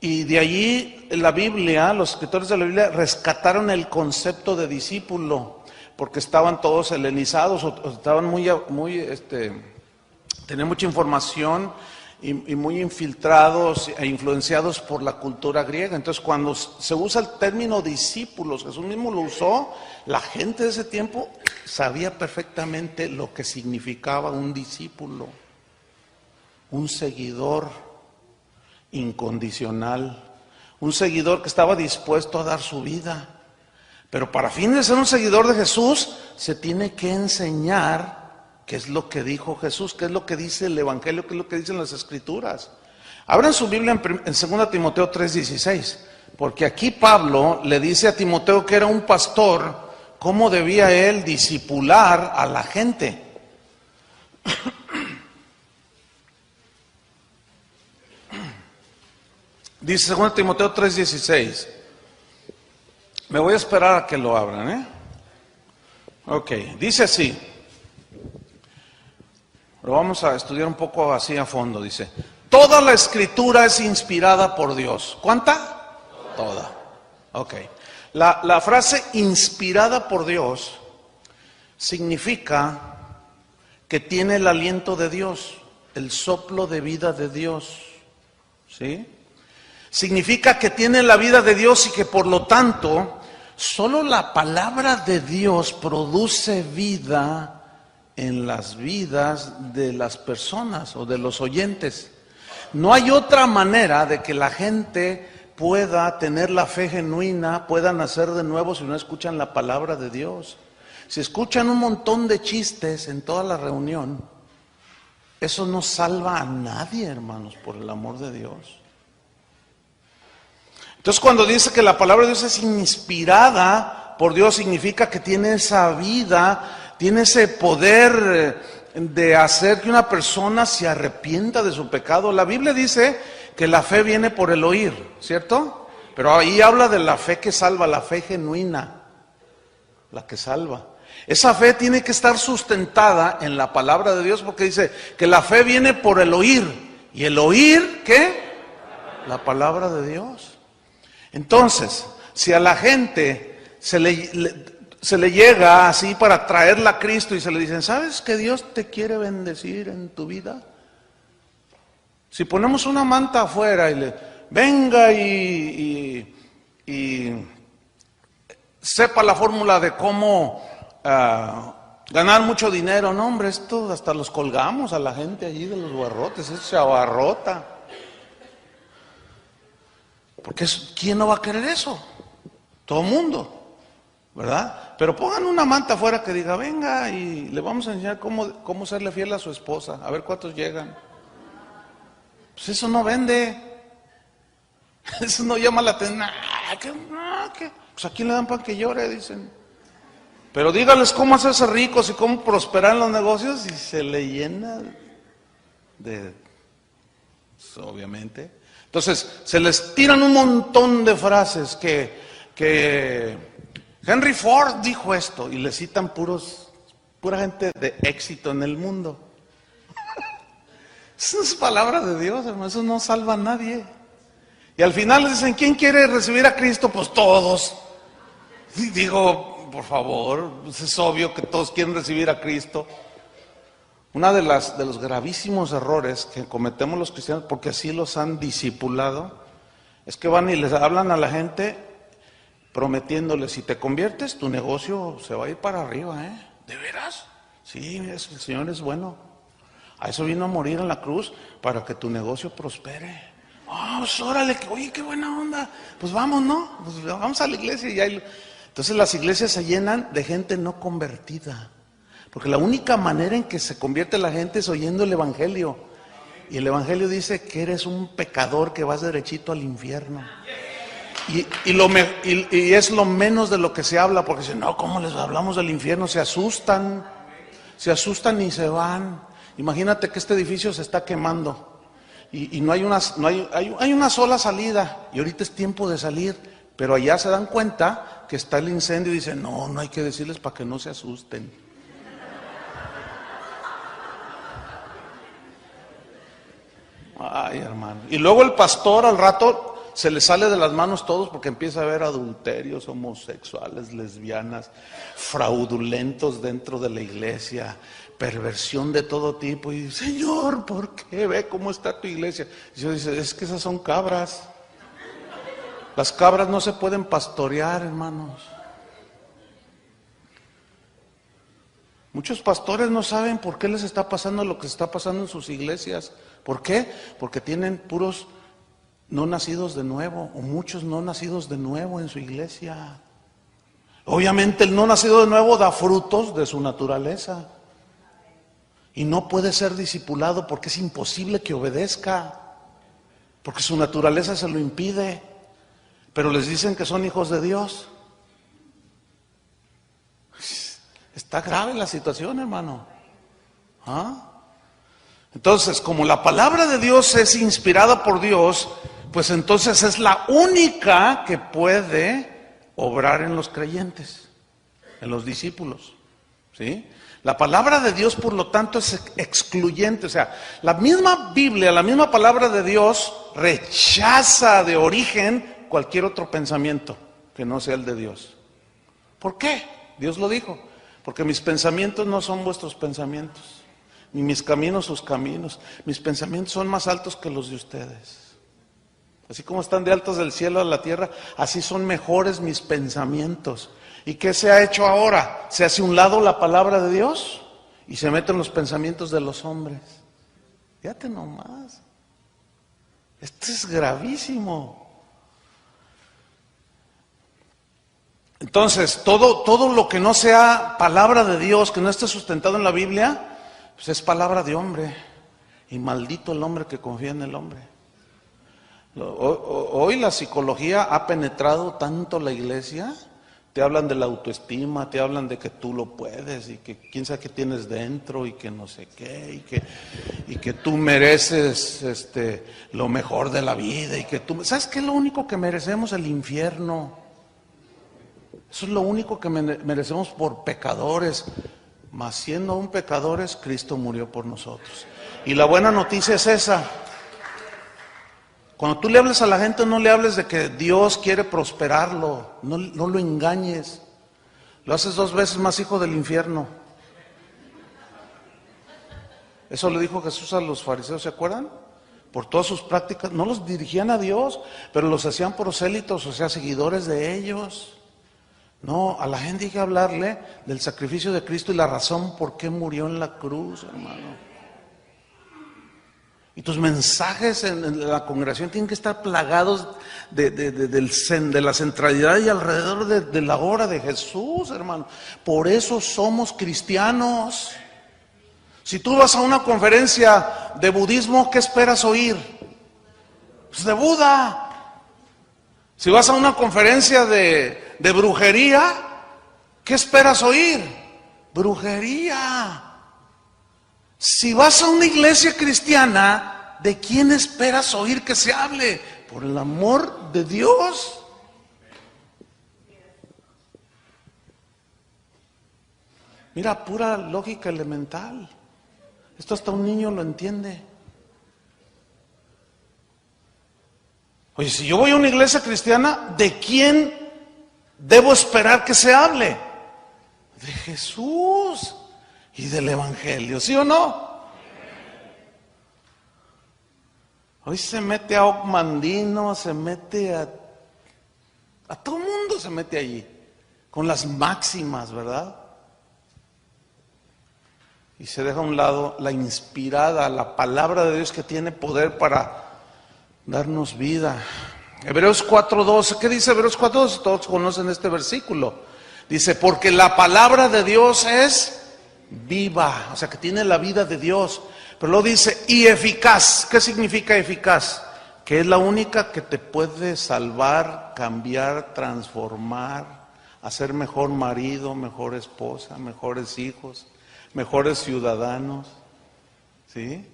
Y de allí la Biblia, los escritores de la Biblia rescataron el concepto de discípulo, porque estaban todos helenizados, o estaban tenían mucha información y muy infiltrados e influenciados por la cultura griega. Entonces, cuando se usa el término discípulos, Jesús mismo lo usó, la gente de ese tiempo sabía perfectamente lo que significaba un discípulo, un seguidor incondicional, un seguidor que estaba dispuesto a dar su vida. Pero para fin de ser un seguidor de Jesús, se tiene que enseñar qué es lo que dijo Jesús, qué es lo que dice el Evangelio, qué es lo que dicen las Escrituras. Abran su Biblia en 2 Timoteo 3:16, porque aquí Pablo le dice a Timoteo, que era un pastor, cómo debía él discipular a la gente. Dice 2 Timoteo 3:16. Me voy a esperar a que lo abran, Ok, dice así. Lo vamos a estudiar un poco así a fondo. Dice: toda la Escritura es inspirada por Dios. ¿Cuánta? Toda. Ok. La frase inspirada por Dios significa que tiene el aliento de Dios, el soplo de vida de Dios. ¿Sí? Significa que tiene la vida de Dios y que por lo tanto solo la palabra de Dios produce vida en las vidas de las personas o de los oyentes. No hay otra manera de que la gente pueda tener la fe genuina, pueda nacer de nuevo si no escuchan la palabra de Dios. Si escuchan un montón de chistes en toda la reunión, eso no salva a nadie, hermanos, por el amor de Dios. Entonces, cuando dice que la palabra de Dios es inspirada por Dios, significa que tiene esa vida, tiene ese poder de hacer que una persona se arrepienta de su pecado. La Biblia dice que la fe viene por el oír, ¿cierto? Pero ahí habla de la fe que salva, la fe genuina, la que salva. Esa fe tiene que estar sustentada en la palabra de Dios, porque dice que la fe viene por el oír. ¿Y el oír qué? La palabra de Dios. Entonces, si a la gente se le llega así para traerla a Cristo y se le dicen, ¿sabes que Dios te quiere bendecir en tu vida? Si ponemos una manta afuera y le venga y sepa la fórmula de cómo ganar mucho dinero, no hombre, esto hasta los colgamos a la gente allí de los barrotes, eso se abarrota. Porque ¿quién no va a querer eso? Todo el mundo, ¿verdad? Pero pongan una manta afuera que diga, venga y le vamos a enseñar cómo serle fiel a su esposa, a ver cuántos llegan. Pues eso no vende, eso no llama la atención. Pues a quién le dan pan que llore, dicen. Pero dígales cómo hacerse ricos y cómo prosperar en los negocios y se le llena de, pues, obviamente. Entonces, se les tiran un montón de frases que Henry Ford dijo esto y le citan pura gente de éxito en el mundo. Eso es palabra de Dios, hermano, eso no salva a nadie. Y al final les dicen, ¿quién quiere recibir a Cristo? Pues todos. Y digo, por favor, pues es obvio que todos quieren recibir a Cristo. Uno de los gravísimos errores que cometemos los cristianos, porque así los han discipulado, es que van y les hablan a la gente prometiéndoles, si te conviertes, tu negocio se va a ir para arriba, ¿De veras? Sí, el Señor es bueno. A eso vino a morir en la cruz, para que tu negocio prospere. Pues órale, oye, qué buena onda. Pues vamos, ¿no? Pues vamos a la iglesia y ahí. Entonces las iglesias se llenan de gente no convertida. Porque la única manera en que se convierte la gente es oyendo el Evangelio. Y el Evangelio dice que eres un pecador que vas derechito al infierno. Y es lo menos de lo que se habla, porque dicen, no, ¿cómo les hablamos del infierno? Se asustan y se van. Imagínate que este edificio se está quemando y no hay una sola salida, y ahorita es tiempo de salir, pero allá se dan cuenta que está el incendio y dicen, no hay que decirles para que no se asusten. Ay, hermano. Y luego el pastor al rato se le sale de las manos todos porque empieza a haber adulterios, homosexuales, lesbianas, fraudulentos dentro de la iglesia, perversión de todo tipo. Y Señor, ¿por qué? Ve cómo está tu iglesia. Y yo dice, es que esas son cabras. Las cabras no se pueden pastorear, hermanos. Muchos pastores no saben por qué les está pasando lo que está pasando en sus iglesias. ¿Por qué? Porque tienen puros no nacidos de nuevo, o muchos no nacidos de nuevo en su iglesia. Obviamente el no nacido de nuevo da frutos de su naturaleza. Y no puede ser discipulado porque es imposible que obedezca, porque su naturaleza se lo impide. Pero les dicen que son hijos de Dios. Está grave la situación, hermano. ¿Ah? Entonces, como la palabra de Dios es inspirada por Dios, pues entonces es la única que puede obrar en los creyentes, en los discípulos. ¿Sí? La palabra de Dios, por lo tanto, es excluyente. O sea, la misma Biblia, la misma palabra de Dios rechaza de origen cualquier otro pensamiento que no sea el de Dios. ¿Por qué? Dios lo dijo. Porque mis pensamientos no son vuestros pensamientos, ni mis caminos sus caminos. Mis pensamientos son más altos que los de ustedes. Así como están de altos del cielo a la tierra, así son mejores mis pensamientos. ¿Y qué se ha hecho ahora? Se hace a un lado la palabra de Dios y se meten los pensamientos de los hombres. Fíjate nomás. Esto es gravísimo. Entonces, todo lo que no sea palabra de Dios, que no esté sustentado en la Biblia, pues es palabra de hombre. Y maldito el hombre que confía en el hombre. Hoy la psicología ha penetrado tanto la iglesia. Te hablan de la autoestima, te hablan de que tú lo puedes y que quién sabe qué tienes dentro y que no sé qué y que tú mereces lo mejor de la vida y que tú... ¿Sabes qué es lo único que merecemos? El infierno. Eso es lo único que merecemos por pecadores. Mas siendo aún pecadores, Cristo murió por nosotros. Y la buena noticia es esa. Cuando tú le hables a la gente, no le hables de que Dios quiere prosperarlo, no lo engañes. Lo haces 2 veces más hijo del infierno. Eso le dijo Jesús a los fariseos, ¿se acuerdan? Por todas sus prácticas, no los dirigían a Dios, pero los hacían prosélitos, o sea, seguidores de ellos. No, a la gente hay que hablarle del sacrificio de Cristo y la razón por qué murió en la cruz, hermano. Y tus mensajes en la congregación tienen que estar plagados de la centralidad y alrededor de la obra de Jesús, hermano. Por eso somos cristianos. Si tú vas a una conferencia de budismo, ¿qué esperas oír? Pues de Buda. Si vas a una conferencia de brujería, ¿qué esperas oír? Brujería. Si vas a una iglesia cristiana, ¿de quién esperas oír que se hable? Por el amor de Dios. Mira, pura lógica elemental. Esto hasta un niño lo entiende. Oye, si yo voy a una iglesia cristiana, ¿de quién debo esperar que se hable? De Jesús. Y del Evangelio, ¿sí o no? Hoy se mete a Ocmandino, se mete a todo mundo se mete allí, con las máximas, ¿verdad? Y se deja a un lado la inspirada, la palabra de Dios que tiene poder para darnos vida. Hebreos 4:12, ¿qué dice Hebreos 4:12? Todos conocen este versículo. Dice, porque la palabra de Dios es viva, o sea que tiene la vida de Dios, pero luego dice y eficaz. ¿Qué significa eficaz? Que es la única que te puede salvar, cambiar, transformar, hacer mejor marido, mejor esposa, mejores hijos, mejores ciudadanos, ¿sí?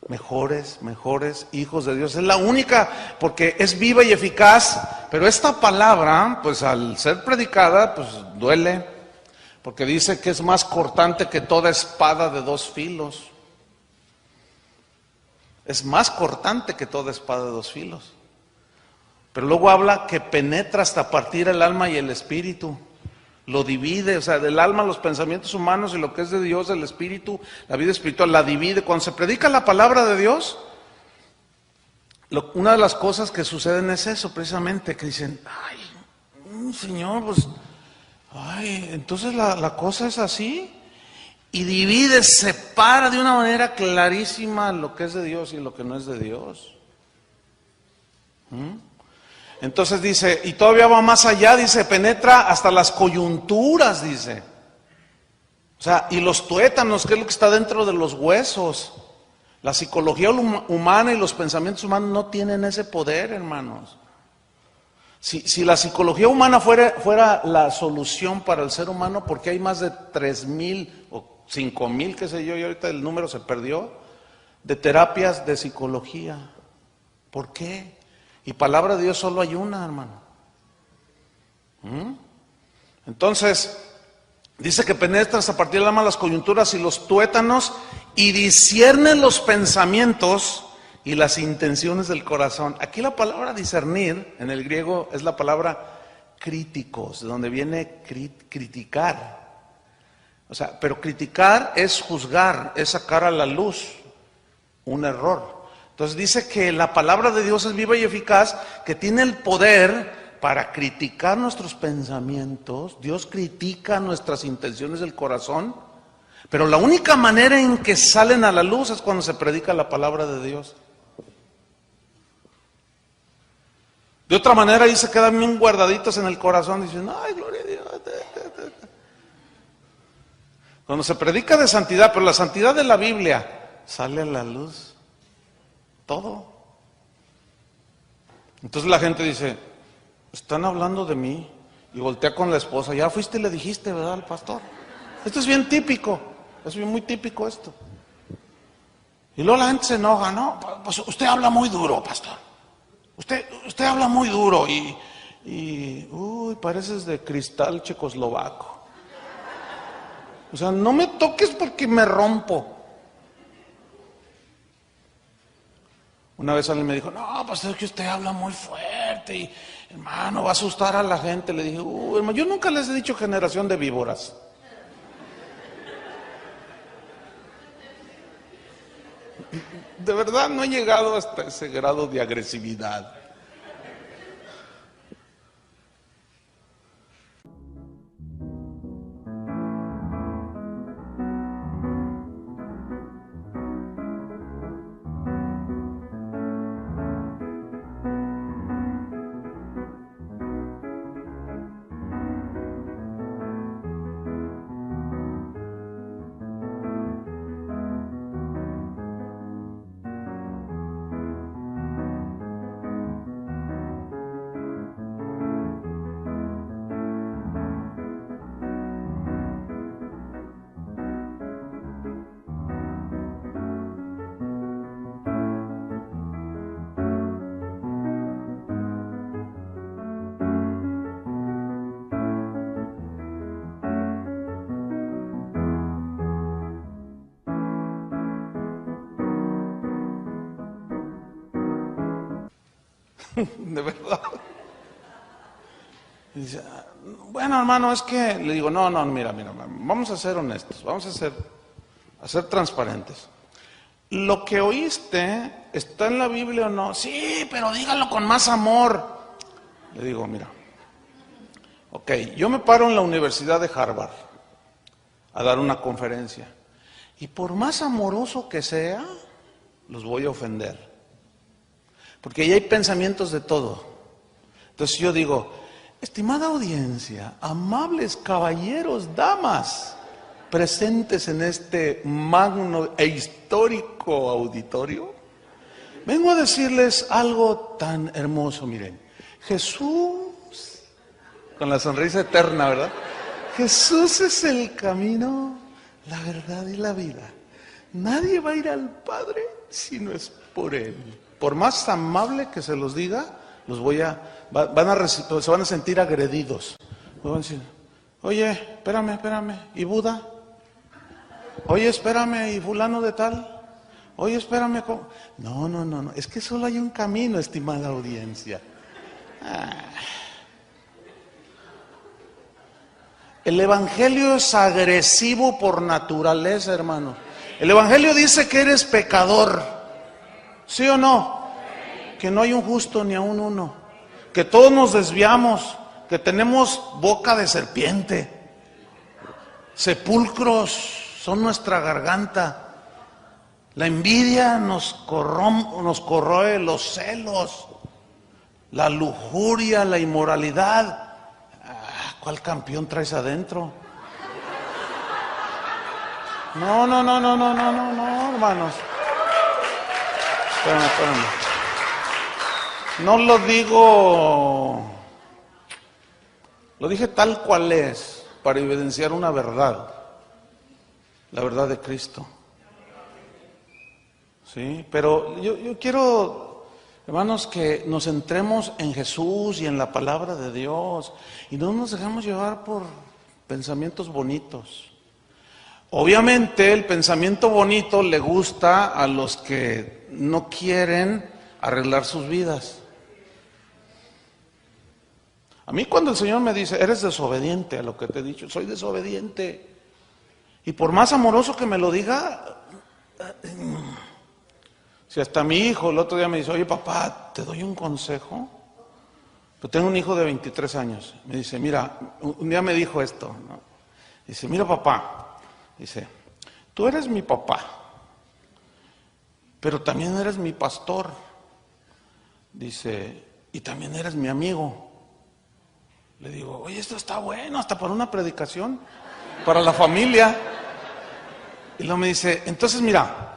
Mejores hijos de Dios. Es la única, porque es viva y eficaz, pero esta palabra, pues al ser predicada, pues duele. Porque dice que es más cortante que toda espada de 2 filos. Es más cortante que toda espada de 2 filos. Pero luego habla que penetra hasta partir el alma y el espíritu. Lo divide, o sea, del alma los pensamientos humanos y lo que es de Dios, el espíritu, la vida espiritual, la divide. Cuando se predica la palabra de Dios, una de las cosas que suceden es eso, precisamente, que dicen, ay, Señor, pues... Ay, entonces la cosa es así. Y divide, separa de una manera clarísima lo que es de Dios y lo que no es de Dios. Entonces dice, y todavía va más allá, dice, penetra hasta las coyunturas, dice. O sea, y los tuétanos, que es lo que está dentro de los huesos. La psicología humana y los pensamientos humanos no tienen ese poder, hermanos. Si la psicología humana fuera la solución para el ser humano, porque hay más de 3,000 o 5,000, qué sé yo, y ahorita el número se perdió, de terapias de psicología. ¿Por qué? Y palabra de Dios solo hay una, hermano. Entonces, dice que penetras a partir del alma las coyunturas y los tuétanos y disciernen los pensamientos y las intenciones del corazón. Aquí la palabra discernir en el griego es la palabra críticos, de donde viene criticar. O sea, pero criticar es juzgar, es sacar a la luz un error. Entonces dice que la palabra de Dios es viva y eficaz, que tiene el poder para criticar nuestros pensamientos. Dios critica nuestras intenciones del corazón, pero la única manera en que salen a la luz es cuando se predica la palabra de Dios. De otra manera ahí se quedan bien guardaditos en el corazón, dicen, ay, gloria a Dios. Cuando se predica de santidad, pero la santidad de la Biblia, sale a la luz todo. Entonces la gente dice, están hablando de mí, y voltea con la esposa, ya fuiste y le dijiste, ¿verdad, al pastor? Esto es bien típico, es muy típico esto. Y luego la gente se enoja, no, pues usted habla muy duro, pastor. Usted habla muy duro uy, pareces de cristal checoslovaco. O sea, no me toques porque me rompo. Una vez alguien me dijo, no, pastor, es que usted habla muy fuerte y, hermano, va a asustar a la gente. Le dije, hermano, yo nunca les he dicho generación de víboras. De verdad no he llegado hasta ese grado de agresividad. De verdad. Y dice, bueno, hermano, es que le digo, no, mira, vamos a ser honestos, vamos a ser transparentes. Lo que oíste, ¿está en la Biblia o no? Sí, pero dígalo con más amor. Le digo, mira, ok, yo me paro en la Universidad de Harvard a dar una conferencia, y por más amoroso que sea, los voy a ofender. Porque ahí hay pensamientos de todo. Entonces yo digo, estimada audiencia, amables caballeros, damas, presentes en este magno e histórico auditorio, vengo a decirles algo tan hermoso, miren. Jesús, con la sonrisa eterna, ¿verdad? Jesús es el camino, la verdad y la vida. Nadie va a ir al Padre si no es por Él. Por más amable que se los diga, se van a sentir agredidos. Van a decir, oye, espérame, ¿y Buda? Oye, espérame, ¿y fulano de tal? Oye, espérame, ¿cómo? No, es que solo hay un camino, estimada audiencia. El Evangelio es agresivo por naturaleza, hermano. El Evangelio dice que eres pecador. ¿Sí o no? Que no hay un justo ni aun uno. Que todos nos desviamos. Que tenemos boca de serpiente. Sepulcros son nuestra garganta. La envidia nos corroe, los celos. la lujuria, la inmoralidad. ¿Cuál campeón traes adentro? No, hermanos. Espérame. No lo digo, lo dije tal cual es, para evidenciar una verdad, la verdad de Cristo. Sí, pero yo quiero, hermanos, que nos centremos en Jesús y en la palabra de Dios y no nos dejemos llevar por pensamientos bonitos. Obviamente el pensamiento bonito le gusta a los que no quieren arreglar sus vidas. A mí cuando el Señor me dice, eres desobediente a lo que te he dicho, soy desobediente. Y por más amoroso que me lo diga, si hasta mi hijo el otro día me dice, oye papá, ¿te doy un consejo? Yo tengo un hijo de 23 años. Me dice, mira, un día me dijo esto, ¿no? Dice, mira papá, dice, tú eres mi papá, pero también eres mi pastor. Dice, y también eres mi amigo. Le digo, oye, esto está bueno, hasta para una predicación, para la familia. Y luego me dice, entonces mira,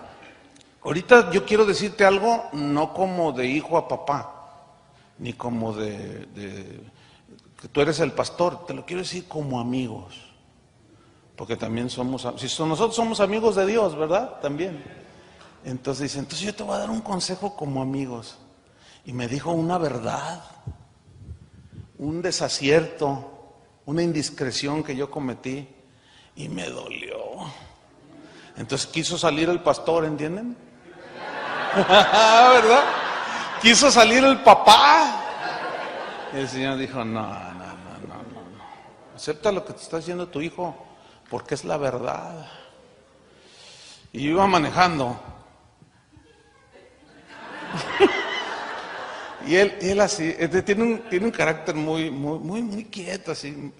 ahorita yo quiero decirte algo, no como de hijo a papá, ni como de que tú eres el pastor, te lo quiero decir como amigos. Porque también nosotros somos amigos de Dios, ¿verdad? También. Entonces dice, entonces yo te voy a dar un consejo como amigos. Y me dijo una verdad, un desacierto, una indiscreción que yo cometí y me dolió. Entonces quiso salir el pastor, ¿entienden? ¿Verdad? Quiso salir el papá. Y el Señor dijo, no. Acepta lo que te está diciendo tu hijo, porque es la verdad. Y yo iba manejando. Y él así, tiene un carácter muy quieto, así.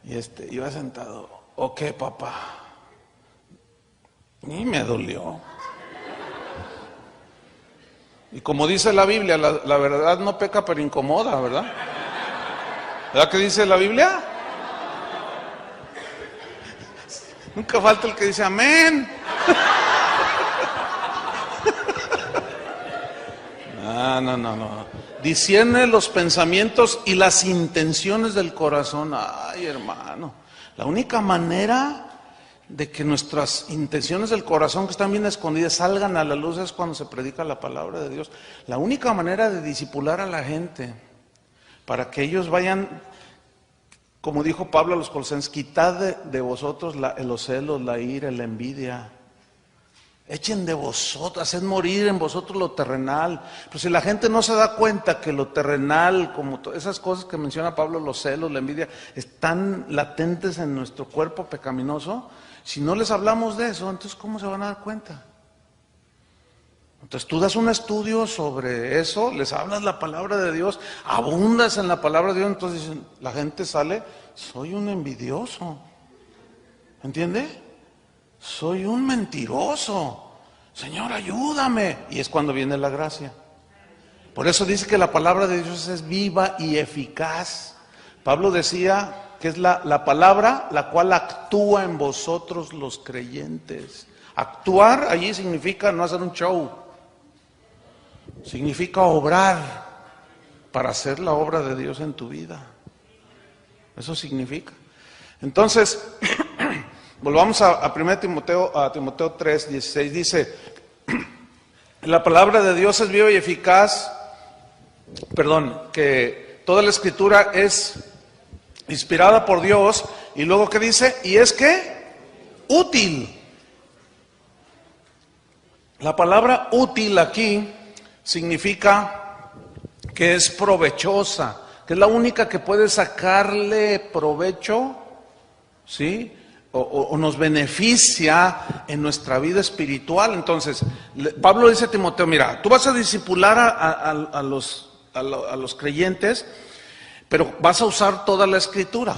Y iba sentado, ok papá. Y me dolió. Y como dice la Biblia, la verdad no peca pero incomoda, ¿verdad? ¿Verdad que dice la Biblia? Nunca falta el que dice amén. No. Discierne los pensamientos y las intenciones del corazón. Ay, hermano, la única manera de que nuestras intenciones del corazón, que están bien escondidas, salgan a la luz es cuando se predica la palabra de Dios. La única manera de disipular a la gente, para que ellos vayan, como dijo Pablo a los Colosenses, quitad de vosotros los celos, la ira, la envidia. Echen de vosotros, haced morir en vosotros lo terrenal. Pero si la gente no se da cuenta que lo terrenal, como esas cosas que menciona Pablo, los celos, la envidia, están latentes en nuestro cuerpo pecaminoso, si no les hablamos de eso, entonces ¿cómo se van a dar cuenta? Entonces tú das un estudio sobre eso, les hablas la palabra de Dios, abundas en la palabra de Dios, entonces dicen, la gente sale, soy un envidioso. ¿Entiende? Soy un mentiroso. Señor, ayúdame. Y es cuando viene la gracia. Por eso dice que la palabra de Dios es viva y eficaz. Pablo decía que es la palabra la cual actúa en vosotros los creyentes. Actuar allí significa no hacer un show. Significa obrar para hacer la obra de Dios en tu vida. Eso significa. Entonces, volvamos a 1 Timoteo, a Timoteo 3:16, dice, la palabra de Dios es viva y eficaz, que toda la escritura es inspirada por Dios, y luego ¿qué dice? Y es que útil. La palabra útil aquí significa que es provechosa, que es la única que puede sacarle provecho, ¿sí? O nos beneficia en nuestra vida espiritual. Entonces, Pablo dice a Timoteo, mira, tú vas a discipular a los creyentes, pero vas a usar toda la escritura.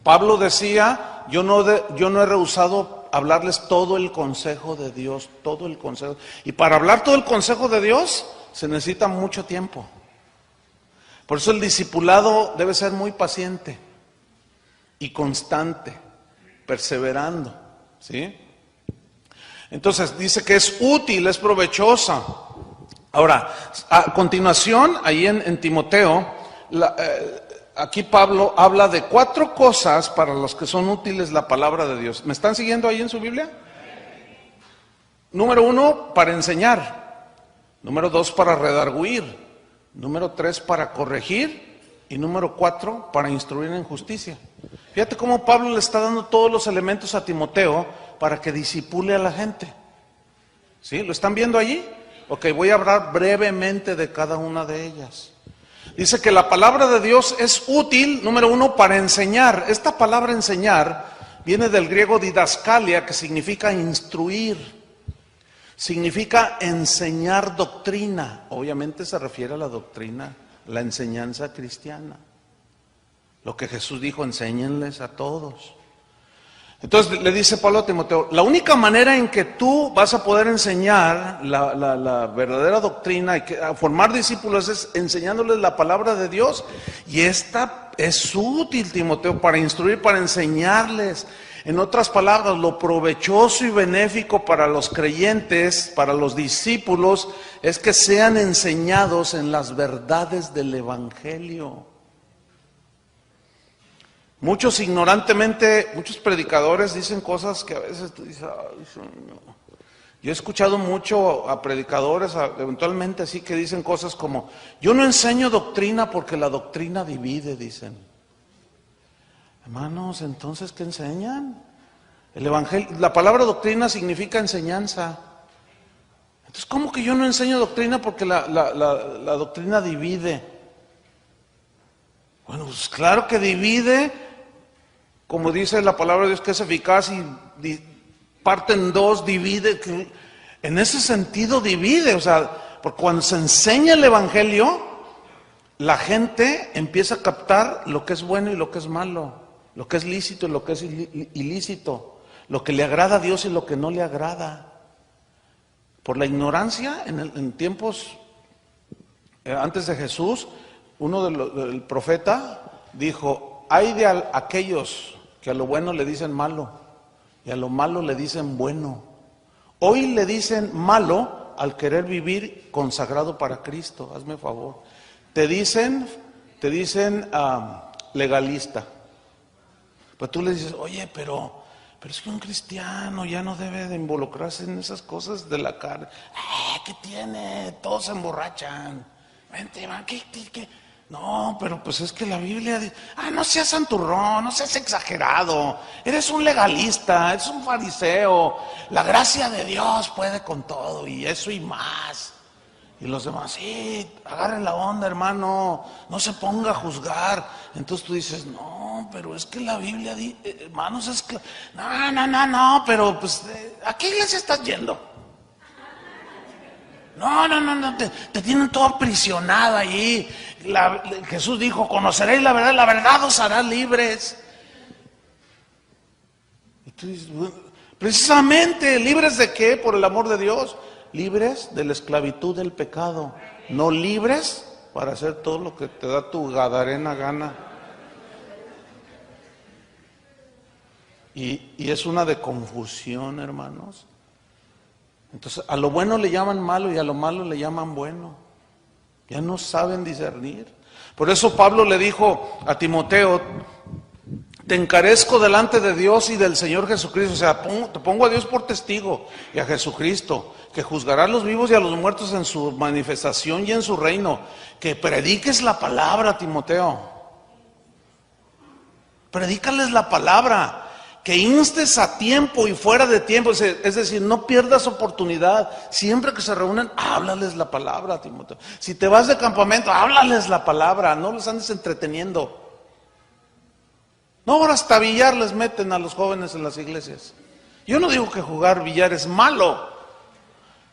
Pablo decía, yo no he rehusado hablarles todo el consejo de Dios, todo el consejo. Y para hablar todo el consejo de Dios se necesita mucho tiempo. Por eso el discipulado debe ser muy paciente y constante, perseverando, ¿sí? Entonces dice que es útil, es provechosa. Ahora, a continuación, ahí en Timoteo, aquí Pablo habla de 4 cosas para los que son útiles la palabra de Dios. ¿Me están siguiendo ahí en su Biblia? Número 1, para enseñar. Número 2, para redarguir. Número 3, para corregir. Y número 4, para instruir en justicia. Fíjate cómo Pablo le está dando todos los elementos a Timoteo para que disipule a la gente. ¿Sí? ¿Lo están viendo allí? Ok, voy a hablar brevemente de cada una de ellas. Dice que la palabra de Dios es útil, número 1, para enseñar. Esta palabra enseñar viene del griego didaskalia, que significa instruir. Significa enseñar doctrina. Obviamente se refiere a la doctrina, la enseñanza cristiana. Lo que Jesús dijo, enséñenles a todos. Entonces le dice Pablo a Timoteo, la única manera en que tú vas a poder enseñar la verdadera doctrina y a formar discípulos es enseñándoles la palabra de Dios. Y esta es útil, Timoteo, para instruir, para enseñarles. En otras palabras, lo provechoso y benéfico para los creyentes, para los discípulos, es que sean enseñados en las verdades del Evangelio. Muchos ignorantemente, muchos predicadores dicen cosas que a veces tú dices, ay, Señor. Yo he escuchado mucho a predicadores, eventualmente así, que dicen cosas como, yo no enseño doctrina porque la doctrina divide, dicen. Hermanos, entonces, ¿qué enseñan? El evangelio, la palabra doctrina significa enseñanza. Entonces, ¿cómo que yo no enseño doctrina porque la doctrina divide? Bueno, pues claro que divide, como dice la palabra de Dios que es eficaz y parte en dos, divide. En ese sentido divide, o sea, porque cuando se enseña el evangelio, la gente empieza a captar lo que es bueno y lo que es malo. Lo que es lícito y lo que es ilícito, lo que le agrada a Dios y lo que no le agrada. Por la ignorancia, en tiempos antes de Jesús, el profeta dijo, hay de aquellos que a lo bueno le dicen malo y a lo malo le dicen bueno. Hoy le dicen malo al querer vivir consagrado para Cristo, hazme favor. Te dicen legalista. Pues tú le dices, oye, pero es que un cristiano ya no debe de involucrarse en esas cosas de la carne. ¿Qué tiene? Todos se emborrachan. Vente, man, ¿qué? No, pero pues es que la Biblia dice, no seas santurrón, no seas exagerado. Eres un legalista, eres un fariseo. La gracia de Dios puede con todo y eso y más. Y los demás, sí, agarren la onda, hermano, no se ponga a juzgar. Entonces tú dices, no, pero es que la Biblia dice, hermanos, es que, no, pero pues, ¿a qué iglesia estás yendo? No, te tienen todo aprisionado ahí. Jesús dijo, conoceréis la verdad os hará libres. Y tú dices, bueno, precisamente, ¿libres de qué? Por el amor de Dios. Libres de la esclavitud del pecado, no libres para hacer todo lo que te da tu gadarena gana. Y es una de confusión, hermanos. Entonces, a lo bueno le llaman malo y a lo malo le llaman bueno. Ya no saben discernir. Por eso Pablo le dijo a Timoteo, te encarezco delante de Dios y del Señor Jesucristo, o sea, te pongo a Dios por testigo y a Jesucristo, que juzgará a los vivos y a los muertos en su manifestación y en su reino, que prediques la palabra, Timoteo. Predícales la palabra, que instes a tiempo y fuera de tiempo, es decir, no pierdas oportunidad. Siempre que se reúnan, háblales la palabra, Timoteo. Si te vas de campamento, háblales la palabra, no los andes entreteniendo. No, ahora hasta billar les meten a los jóvenes en las iglesias. Yo no digo que jugar billar es malo,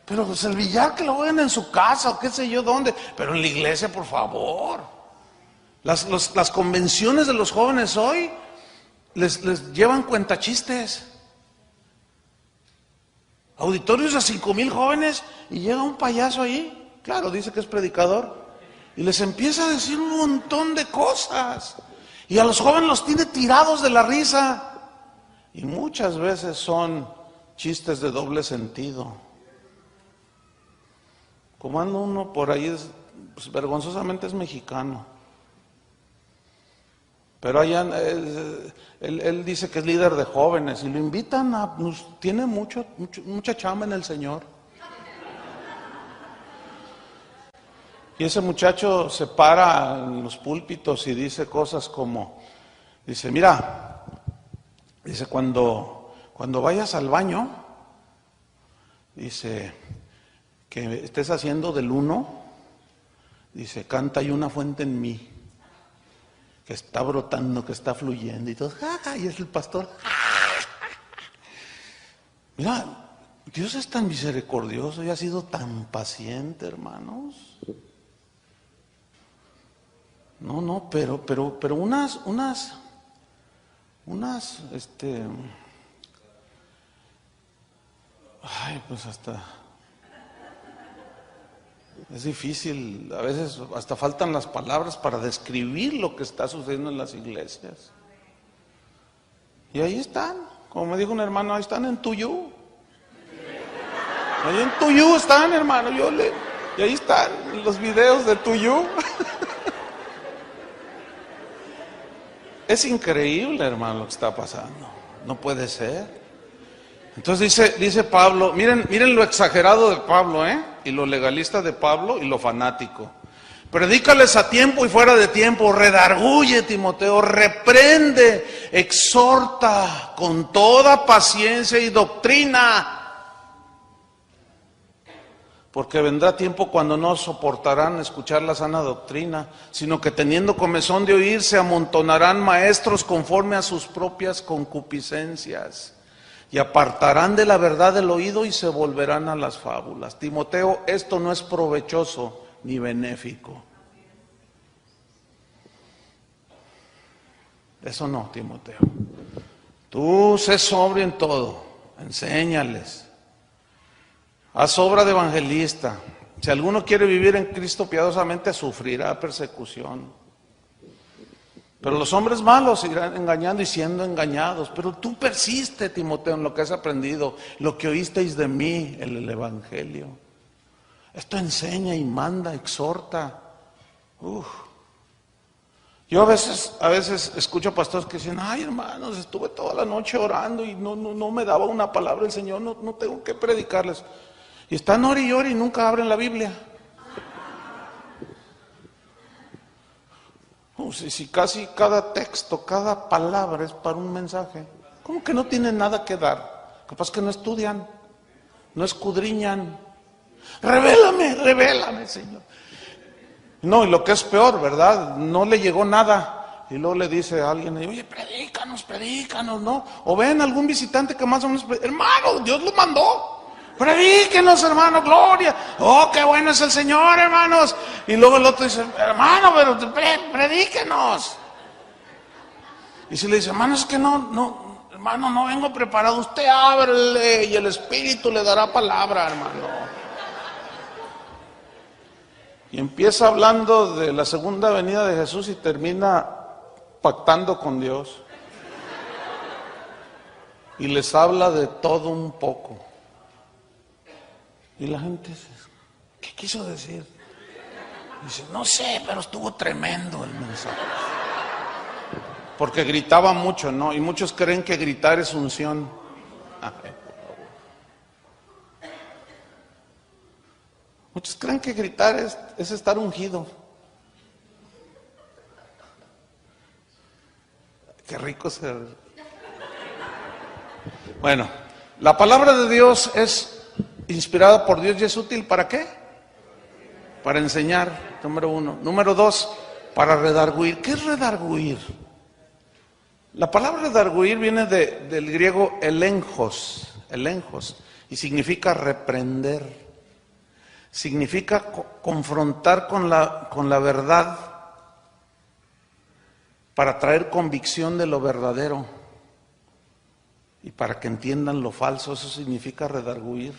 pero pues el billar que lo jueguen en su casa o qué sé yo dónde, pero en la iglesia, por favor. Las convenciones de los jóvenes hoy les llevan cuentachistes. Auditorios a 5,000 jóvenes y llega un payaso ahí, claro, dice que es predicador, Y les empieza a decir un montón de cosas. Y a los jóvenes los tiene tirados de la risa. Y muchas veces son chistes de doble sentido. Como anda uno por ahí, pues, vergonzosamente es mexicano. Pero allá, él dice que es líder de jóvenes y lo invitan tiene mucha chamba en el Señor. Y ese muchacho se para en los púlpitos y dice cosas como, dice, mira, dice, cuando vayas al baño, dice, que estés haciendo del uno, dice, canta hay una fuente en mí, que está brotando, que está fluyendo, y todo, y es el pastor. Mira, Dios es tan misericordioso y ha sido tan paciente, hermanos. No, pero unas, pues hasta, es difícil, a veces hasta faltan las palabras para describir lo que está sucediendo en las iglesias. Y ahí están, como me dijo un hermano, ahí están en Tuyú. Ahí en Tuyú están, hermano, y ahí están los videos de Tuyú. Es increíble, hermano, lo que está pasando. No puede ser. Entonces dice Pablo, miren lo exagerado de Pablo, y lo legalista de Pablo y lo fanático. Predícales a tiempo y fuera de tiempo, redarguye, Timoteo, reprende, exhorta con toda paciencia y doctrina. Porque vendrá tiempo cuando no soportarán escuchar la sana doctrina, sino que teniendo comezón de oír, se amontonarán maestros conforme a sus propias concupiscencias, y apartarán de la verdad el oído y se volverán a las fábulas. Timoteo, esto no es provechoso ni benéfico. Eso no, Timoteo. Tú sé sobrio en todo, enséñales. Haz obra de evangelista. Si alguno quiere vivir en Cristo piadosamente, sufrirá persecución. Pero los hombres malos irán engañando y siendo engañados. Pero tú persiste, Timoteo, en lo que has aprendido, lo que oísteis de mí, el evangelio. Esto enseña y manda, exhorta. Yo a veces escucho pastores que dicen, ay, hermanos, estuve toda la noche orando y no me daba una palabra el Señor, no tengo que predicarles. Y están ora y ora y nunca abren la Biblia. Si casi cada texto, cada palabra es para un mensaje. ¿Cómo que no tienen nada que dar? Capaz que no estudian, no escudriñan. Revélame, Señor. No, y lo que es peor, ¿verdad? No le llegó nada. Y luego le dice a alguien, oye, predícanos, ¿no? O ven algún visitante que más o menos, hermano, Dios lo mandó. Predíquenos, hermano, gloria. Oh, qué bueno es el Señor, hermanos. Y luego el otro dice, hermano, pero predíquenos. Y si le dice, hermano, es que hermano, no vengo preparado. Usted ábrele y el Espíritu le dará palabra, hermano. Y empieza hablando de la segunda venida de Jesús y termina pactando con Dios. Y les habla de todo un poco. Y la gente dice, ¿qué quiso decir? Dice, no sé, pero estuvo tremendo el mensaje. Porque gritaba mucho, ¿no? Y muchos creen que gritar es unción. Muchos creen que gritar es estar ungido. Qué rico ser. Bueno, la palabra de Dios es inspirada por Dios y es útil ¿para qué? Para enseñar, número 1. Número 2, para redarguir. ¿Qué es redarguir? La palabra redarguir viene del griego elenjos, y significa reprender. Significa confrontar con la verdad para traer convicción de lo verdadero y para que entiendan lo falso. Eso significa redarguir.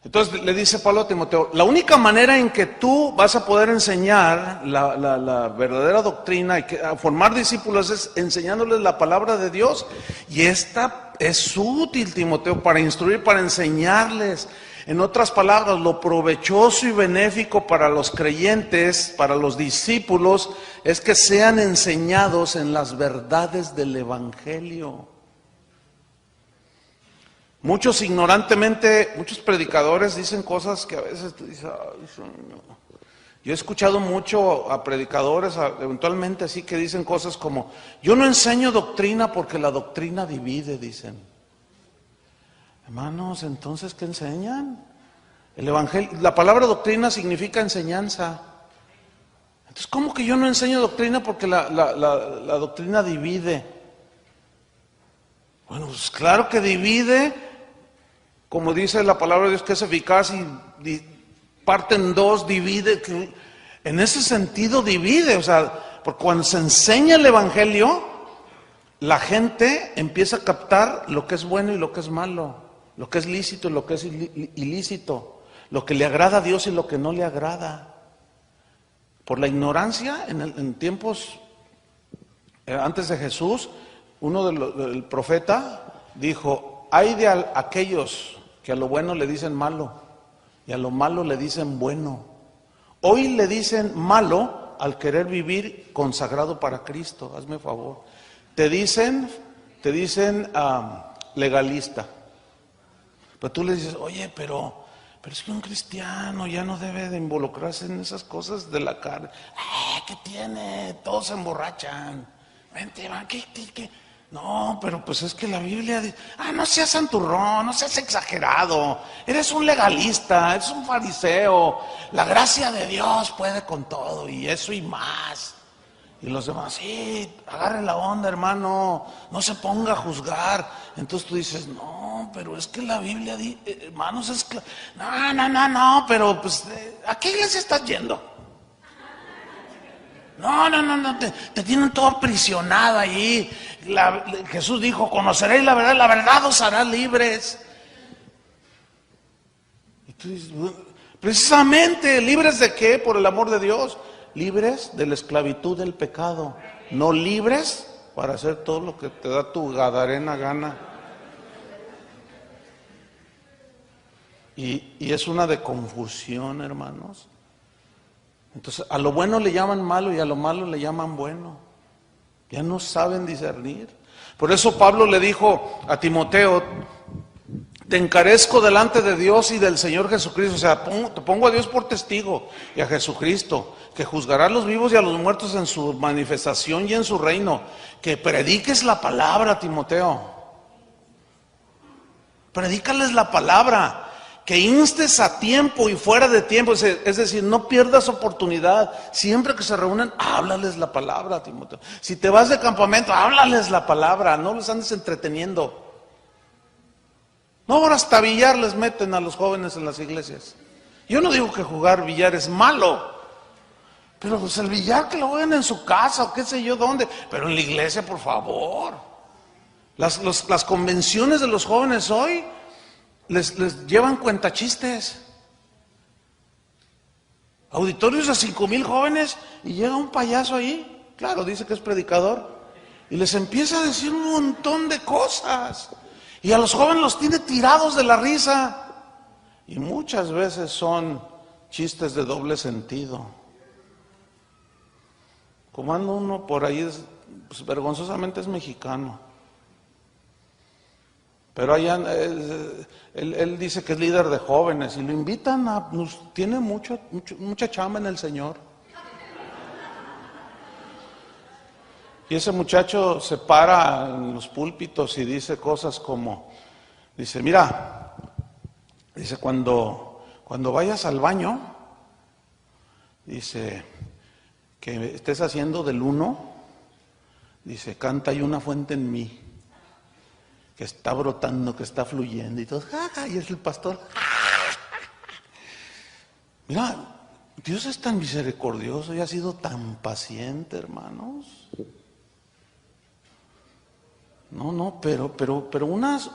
Entonces le dice Pablo a Timoteo, la única manera en que tú vas a poder enseñar la verdadera doctrina y a formar discípulos es enseñándoles la palabra de Dios. Y esta es útil, Timoteo, para instruir, para enseñarles. En otras palabras, lo provechoso y benéfico para los creyentes, para los discípulos, es que sean enseñados en las verdades del Evangelio. Muchos ignorantemente, muchos predicadores dicen cosas que a veces tú dices, ay, Señor. Yo he escuchado mucho a predicadores, eventualmente así, que dicen cosas como, yo no enseño doctrina porque la doctrina divide, dicen. Hermanos, entonces, ¿qué enseñan? El evangelio, la palabra doctrina significa enseñanza. Entonces, ¿cómo que yo no enseño doctrina porque la doctrina divide? Bueno, pues claro que divide. Como dice la palabra de Dios, que es eficaz y parte en dos, divide. En ese sentido divide, o sea, porque cuando se enseña el Evangelio, la gente empieza a captar lo que es bueno y lo que es malo, lo que es lícito y lo que es ilícito, lo que le agrada a Dios y lo que no le agrada. Por la ignorancia, en tiempos antes de Jesús, el profeta dijo, hay de aquellos que a lo bueno le dicen malo y a lo malo le dicen bueno. Hoy le dicen malo al querer vivir consagrado para Cristo, hazme favor. Te dicen legalista. Pero tú le dices, oye, pero es que un cristiano ya no debe de involucrarse en esas cosas de la carne. ¿Qué tiene? Todos se emborrachan. Vente, va, ¿qué? No, pero pues es que la Biblia dice, no seas santurrón, no seas exagerado, eres un legalista, eres un fariseo, la gracia de Dios puede con todo y eso y más. Y los demás, sí, agarre la onda, hermano, no se ponga a juzgar. Entonces tú dices, no, pero es que la Biblia dice, hermanos, es que, no, pero pues, ¿a qué iglesia estás yendo? No, te tienen todo aprisionado ahí. Jesús dijo, conoceréis la verdad os hará libres. Y tú dices, precisamente, ¿libres de qué? Por el amor de Dios. Libres de la esclavitud del pecado. No libres para hacer todo lo que te da tu gadarena gana. Y es una de confusión, hermanos. Entonces, a lo bueno le llaman malo y a lo malo le llaman bueno. Ya no saben discernir. Por eso Pablo le dijo a Timoteo, te encarezco delante de Dios y del Señor Jesucristo. O sea, te pongo a Dios por testigo y a Jesucristo, que juzgará a los vivos y a los muertos en su manifestación y en su reino. Que prediques la palabra, Timoteo. Predícales la palabra. Que instes a tiempo y fuera de tiempo, es decir, no pierdas oportunidad. Siempre que se reúnen, háblales la palabra, Timoteo. Si te vas de campamento, háblales la palabra, no los andes entreteniendo. No, ahora hasta billar les meten a los jóvenes en las iglesias. Yo no digo que jugar billar es malo, pero pues el billar que lo jueguen en su casa o qué sé yo dónde, pero en la iglesia, por favor. Las convenciones de los jóvenes hoy les llevan cuentachistes. Auditorios a 5,000 jóvenes y llega un payaso ahí, claro, dice que es predicador, y les empieza a decir un montón de cosas. Y a los jóvenes los tiene tirados de la risa. Y muchas veces son chistes de doble sentido. Como anda uno por ahí, pues, vergonzosamente es mexicano. Pero allá, él dice que es líder de jóvenes y lo invitan tiene mucha chamba en el Señor. Y ese muchacho se para en los púlpitos y dice cosas como, dice, mira, dice, cuando vayas al baño, dice, que estés haciendo del 1, dice, canta hay una fuente en mí, que está brotando, que está fluyendo y todo, y es el pastor. Mira, Dios es tan misericordioso y ha sido tan paciente, hermanos. No, pero unas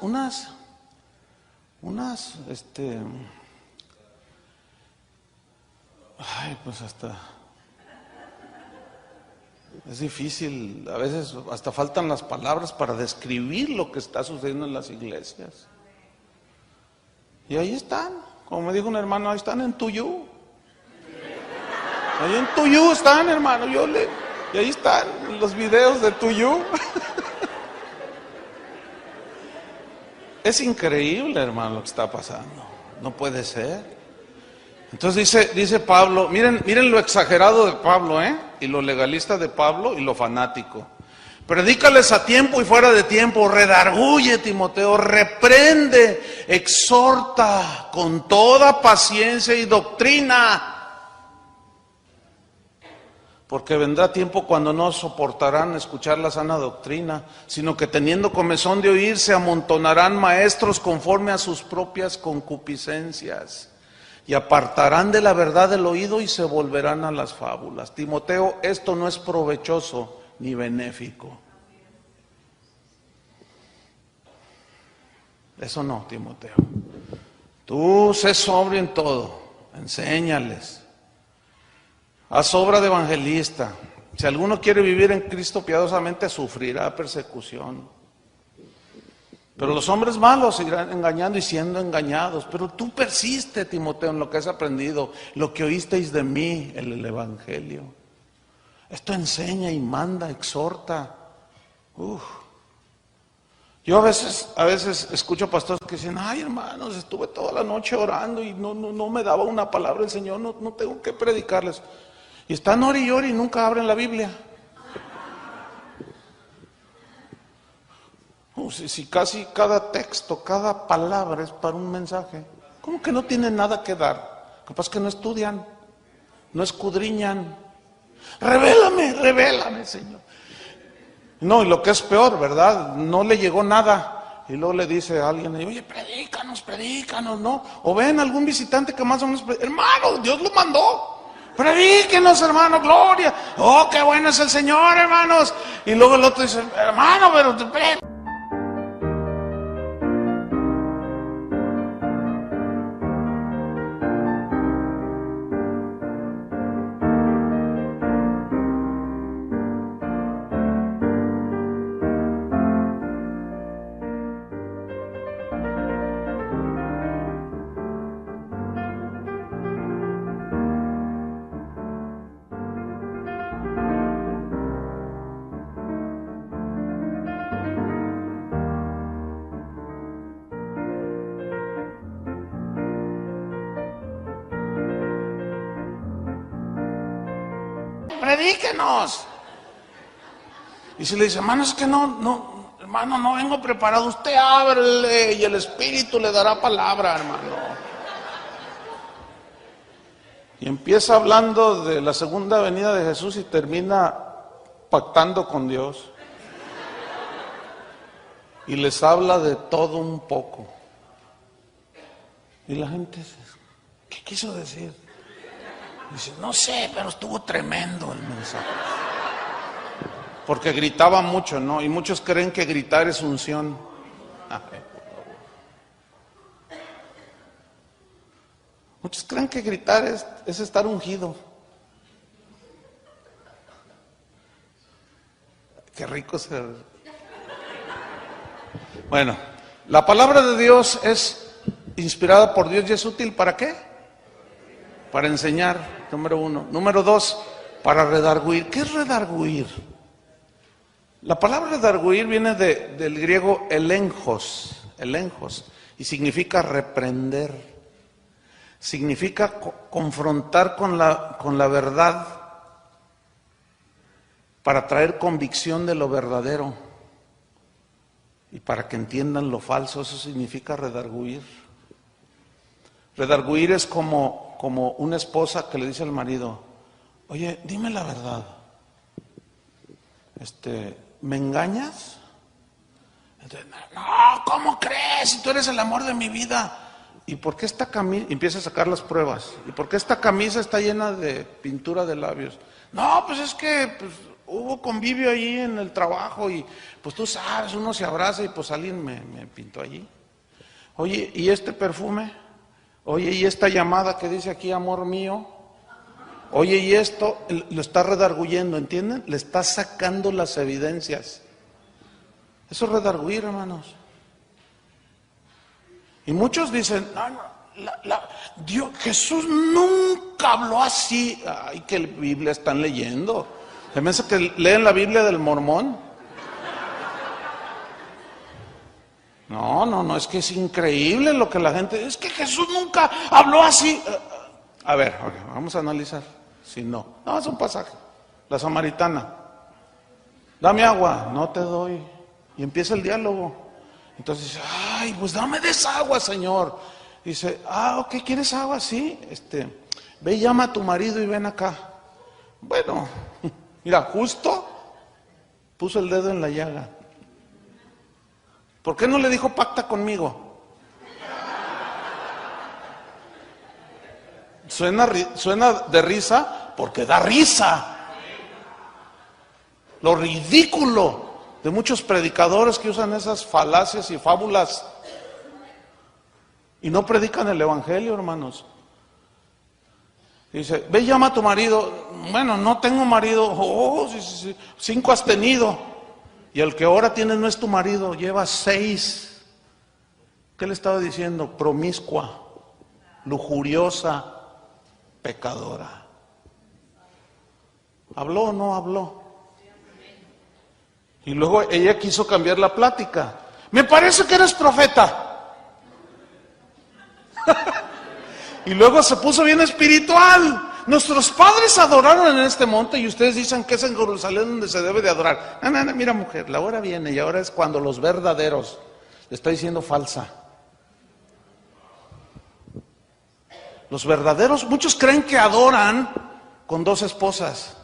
Ay, pues hasta es difícil, a veces hasta faltan las palabras para describir lo que está sucediendo en las iglesias. Y ahí están, como me dijo un hermano, ahí están en Tuyú. Ahí en Tuyú están, hermano, y ahí están los videos de Tuyú. Es increíble, hermano, lo que está pasando. No puede ser. Entonces dice Pablo, miren lo exagerado de Pablo, y lo legalista de Pablo y lo fanático. Predícales a tiempo y fuera de tiempo, redarguye, Timoteo, reprende, exhorta con toda paciencia y doctrina. Porque vendrá tiempo cuando no soportarán escuchar la sana doctrina, sino que teniendo comezón de oír, se amontonarán maestros conforme a sus propias concupiscencias, y apartarán de la verdad el oído y se volverán a las fábulas. Timoteo, esto no es provechoso ni benéfico. Eso no, Timoteo. Tú sé sobrio en todo, enséñales. Haz obra de evangelista. Si alguno quiere vivir en Cristo piadosamente, sufrirá persecución. Pero los hombres malos seguirán engañando y siendo engañados. Pero tú persiste, Timoteo, en lo que has aprendido, lo que oísteis de mí, el evangelio. Esto enseña y manda, exhorta. Yo a veces escucho pastores que dicen, ay, hermanos, estuve toda la noche orando y no me daba una palabra el Señor, no tengo que predicarles. Y están ore y ore y nunca abren la Biblia. Si casi cada texto, cada palabra es para un mensaje, ¿cómo que no tienen nada que dar? Capaz que no estudian, no escudriñan. Revélame, Señor. No, y lo que es peor, ¿verdad? No le llegó nada. Y luego le dice a alguien, oye, predícanos, ¿no? O ven algún visitante que más o menos, hermano, Dios lo mandó. Predíquenos, hermano, gloria. Oh, qué bueno es el Señor, hermanos. Y luego el otro dice, hermano, pero predíquenos. Y si le dice, hermano, es que hermano, no vengo preparado, usted ábrele y el Espíritu le dará palabra, hermano. Y empieza hablando de la segunda venida de Jesús y termina pactando con Dios. Y les habla de todo un poco. Y la gente dice, ¿qué quiso decir? Dice, no sé, pero estuvo tremendo el mensaje. Porque gritaba mucho, ¿no? Y muchos creen que gritar es unción. Muchos creen que gritar es estar ungido. Qué rico ser. Bueno, la palabra de Dios es inspirada por Dios y es útil ¿para qué? Para enseñar, número 1. Número 2, para redarguir. ¿Qué es redarguir? La palabra redarguir viene del griego elenjos, y significa reprender. Significa confrontar con la verdad para traer convicción de lo verdadero y para que entiendan lo falso. Eso significa redarguir. Redarguir es como una esposa que le dice al marido, oye, dime la verdad, ¿me engañas? Entonces, no, ¿cómo crees? Si tú eres el amor de mi vida. ¿Y por qué esta camisa? Empieza a sacar las pruebas. ¿Y por qué esta camisa está llena de pintura de labios? No, pues es que hubo convivio allí en el trabajo y pues tú sabes, uno se abraza y pues alguien me pintó allí. Oye, ¿y este perfume? Oye, ¿y esta llamada que dice aquí, amor mío? Oye, y esto lo está redarguyendo, ¿entienden? Le está sacando las evidencias. Eso es redarguir, hermanos. Y muchos dicen, Dios, Jesús nunca habló así. Ay, que la Biblia están leyendo. Se me hace que leen la Biblia del mormón. No, es que es increíble lo que la gente... Es que Jesús nunca habló así. A ver, vamos a analizar. Si no, es un pasaje. La samaritana. Dame agua. No te doy. Y empieza el diálogo. Entonces dice, ay, pues dame de esa agua, Señor. Dice, ok, ¿quieres agua? Sí. Ve y llama a tu marido y ven acá. Bueno, mira, justo puso el dedo en la llaga. ¿Por qué no le dijo pacta conmigo? Suena de risa porque da risa. Lo ridículo de muchos predicadores que usan esas falacias y fábulas y no predican el evangelio, hermanos. Dice, ve y llama a tu marido. Bueno, no tengo marido. Sí. 5 has tenido. Y el que ahora tienes no es tu marido, lleva 6. ¿Qué le estaba diciendo? Promiscua, lujuriosa, pecadora. ¿Habló o no habló? Y luego ella quiso cambiar la plática. Me parece que eres profeta. Y luego se puso bien espiritual. Nuestros padres adoraron en este monte y ustedes dicen que es en Jerusalén donde se debe de adorar. No, mira mujer, la hora viene y ahora es cuando los verdaderos, le está diciendo falsa. Los verdaderos, muchos creen que adoran con 2 esposas.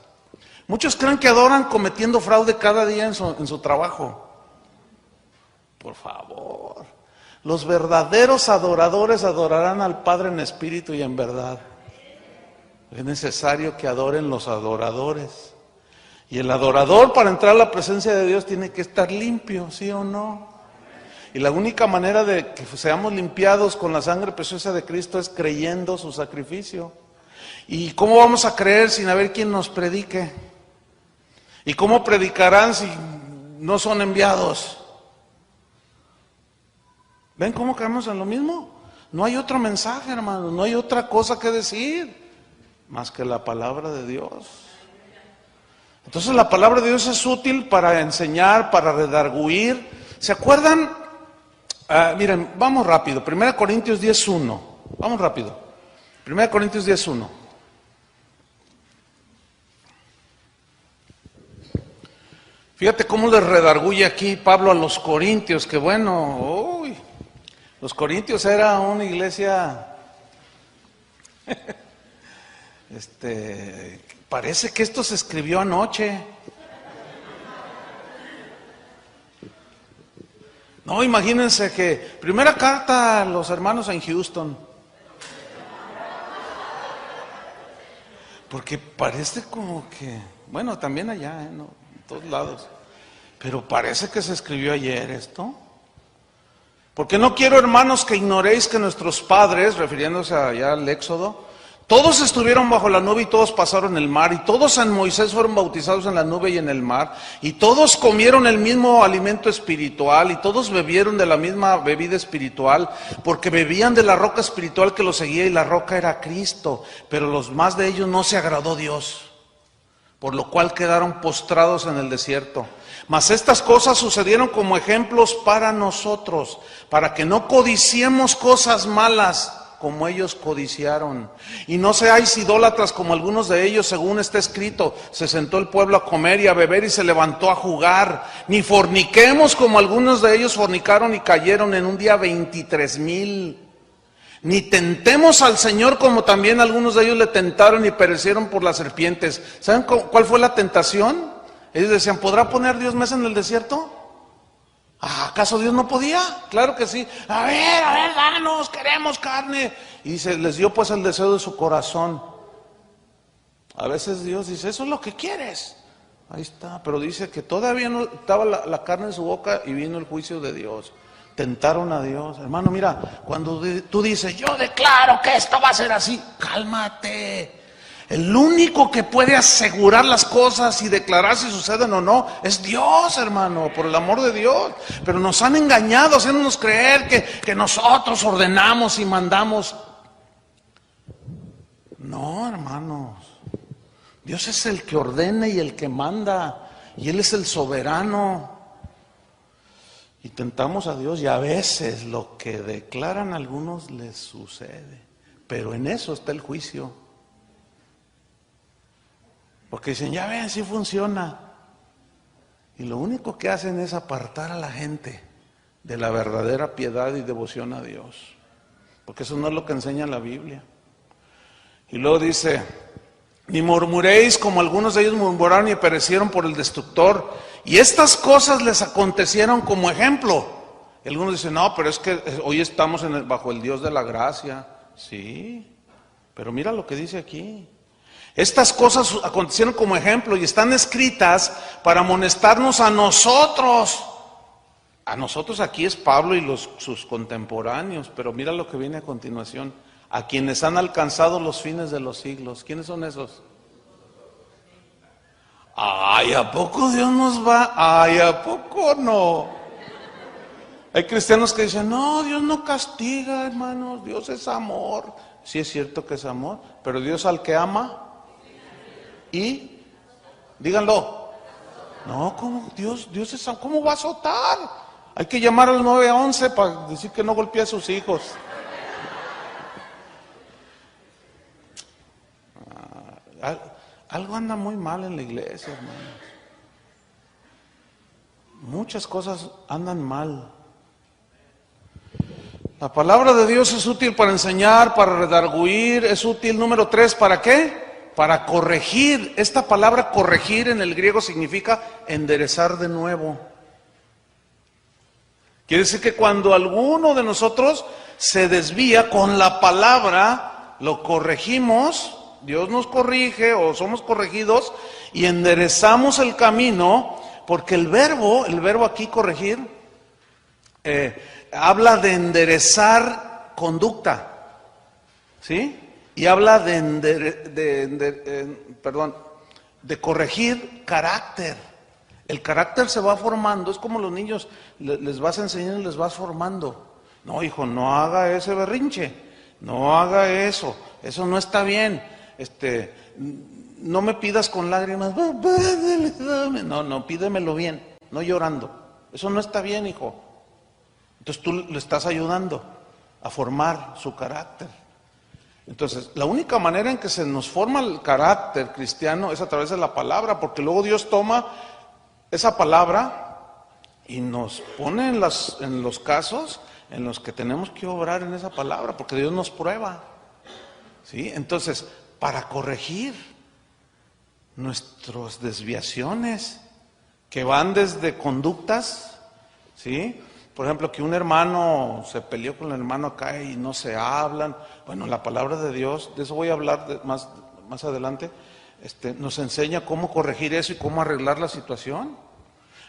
Muchos creen que adoran cometiendo fraude cada día en su trabajo. Por favor, los verdaderos adoradores adorarán al Padre en espíritu y en verdad. Es necesario que adoren los adoradores. Y el adorador, para entrar a la presencia de Dios, tiene que estar limpio, ¿sí o no? Y la única manera de que seamos limpiados con la sangre preciosa de Cristo es creyendo su sacrificio. ¿Y cómo vamos a creer sin haber quien nos predique? ¿Y cómo predicarán si no son enviados? ¿Ven cómo caemos en lo mismo? No hay otro mensaje, hermano, no hay otra cosa que decir más que la palabra de Dios. Entonces la palabra de Dios es útil para enseñar, para redarguir. ¿Se acuerdan? Miren, vamos rápido. 1 Corintios 10:1. Vamos rápido. 1 Corintios 10:1. Fíjate cómo les redarguye aquí Pablo a los corintios, que bueno, los corintios era una iglesia... parece que esto se escribió anoche. No, imagínense que primera carta a los hermanos en Houston. Porque parece como que, bueno, también allá, ¿no? En todos lados. Pero parece que se escribió ayer esto. Porque no quiero, hermanos, que ignoréis que nuestros padres, refiriéndose allá al Éxodo, todos estuvieron bajo la nube y todos pasaron el mar, y todos en Moisés fueron bautizados en la nube y en el mar, y todos comieron el mismo alimento espiritual, y todos bebieron de la misma bebida espiritual, porque bebían de la roca espiritual que los seguía, y la roca era Cristo, pero los más de ellos no se agradó Dios, por lo cual quedaron postrados en el desierto. Mas estas cosas sucedieron como ejemplos para nosotros, para que no codiciemos cosas malas, como ellos codiciaron. Y no seáis idólatras como algunos de ellos, según está escrito, se sentó el pueblo a comer y a beber y se levantó a jugar. Ni forniquemos como algunos de ellos fornicaron y cayeron en un día 23,000. Ni tentemos al Señor como también algunos de ellos le tentaron y perecieron por las serpientes. ¿Saben cuál fue la tentación? Ellos decían, ¿podrá poner Dios mesa en el desierto? ¿Acaso Dios no podía? Claro que sí. A ver, danos, queremos carne. Y les dio pues el deseo de su corazón. A veces Dios dice, eso es lo que quieres. Ahí está, pero dice que todavía no estaba la carne en su boca y vino el juicio de Dios. Tentaron a Dios. Hermano, mira, cuando tú dices, yo declaro que esto va a ser así, cálmate. El único que puede asegurar las cosas y declarar si suceden o no es Dios, hermano, por el amor de Dios. Pero nos han engañado haciéndonos creer que nosotros ordenamos y mandamos. No, hermanos. Dios es el que ordena y el que manda. Y Él es el soberano. Y tentamos a Dios y a veces lo que declaran algunos les sucede. Pero en eso está el juicio. Porque dicen, ya ven, sí funciona. Y lo único que hacen es apartar a la gente de la verdadera piedad y devoción a Dios. Porque eso no es lo que enseña la Biblia. Y luego dice, ni murmuréis como algunos de ellos murmuraron y perecieron por el destructor. Y estas cosas les acontecieron como ejemplo. Y algunos dicen, no, pero es que hoy estamos bajo el Dios de la gracia. Sí, pero mira lo que dice aquí. Estas cosas acontecieron como ejemplo y están escritas para amonestarnos a nosotros. A nosotros aquí es Pablo y sus contemporáneos, pero mira lo que viene a continuación. A quienes han alcanzado los fines de los siglos. ¿Quiénes son esos? Ay, ¿a poco Dios nos va? Ay, ¿a poco no? Hay cristianos que dicen, no, Dios no castiga, hermanos, Dios es amor. Sí es cierto que es amor, pero Dios al que ama, y, díganlo, no, ¿cómo? Dios es amor, ¿cómo va a azotar? Hay que llamar al 911 para decir que no golpea a sus hijos. Algo anda muy mal en la iglesia, hermanos. Muchas cosas andan mal. La palabra de Dios es útil para enseñar, para redarguir, es útil, número 3, ¿para qué? Para corregir. Esta palabra corregir en el griego significa enderezar de nuevo. Quiere decir que cuando alguno de nosotros se desvía con la palabra, lo corregimos, Dios nos corrige o somos corregidos y enderezamos el camino, porque el verbo aquí corregir, habla de enderezar conducta, ¿sí? Y habla de corregir carácter. El carácter se va formando, es como los niños, les vas enseñando y les vas formando. No, hijo, no haga ese berrinche, no haga eso no está bien. No me pidas con lágrimas, no, pídemelo bien, no llorando. Eso no está bien, hijo. Entonces tú le estás ayudando a formar su carácter. Entonces, la única manera en que se nos forma el carácter cristiano es a través de la palabra, porque luego Dios toma esa palabra y nos pone en los casos en los que tenemos que obrar en esa palabra, porque Dios nos prueba. ¿Sí? Entonces, para corregir nuestras desviaciones que van desde conductas, ¿sí? Por ejemplo, que un hermano se peleó con el hermano acá y no se hablan. Bueno, la palabra de Dios, de eso voy a hablar más adelante, nos enseña cómo corregir eso y cómo arreglar la situación.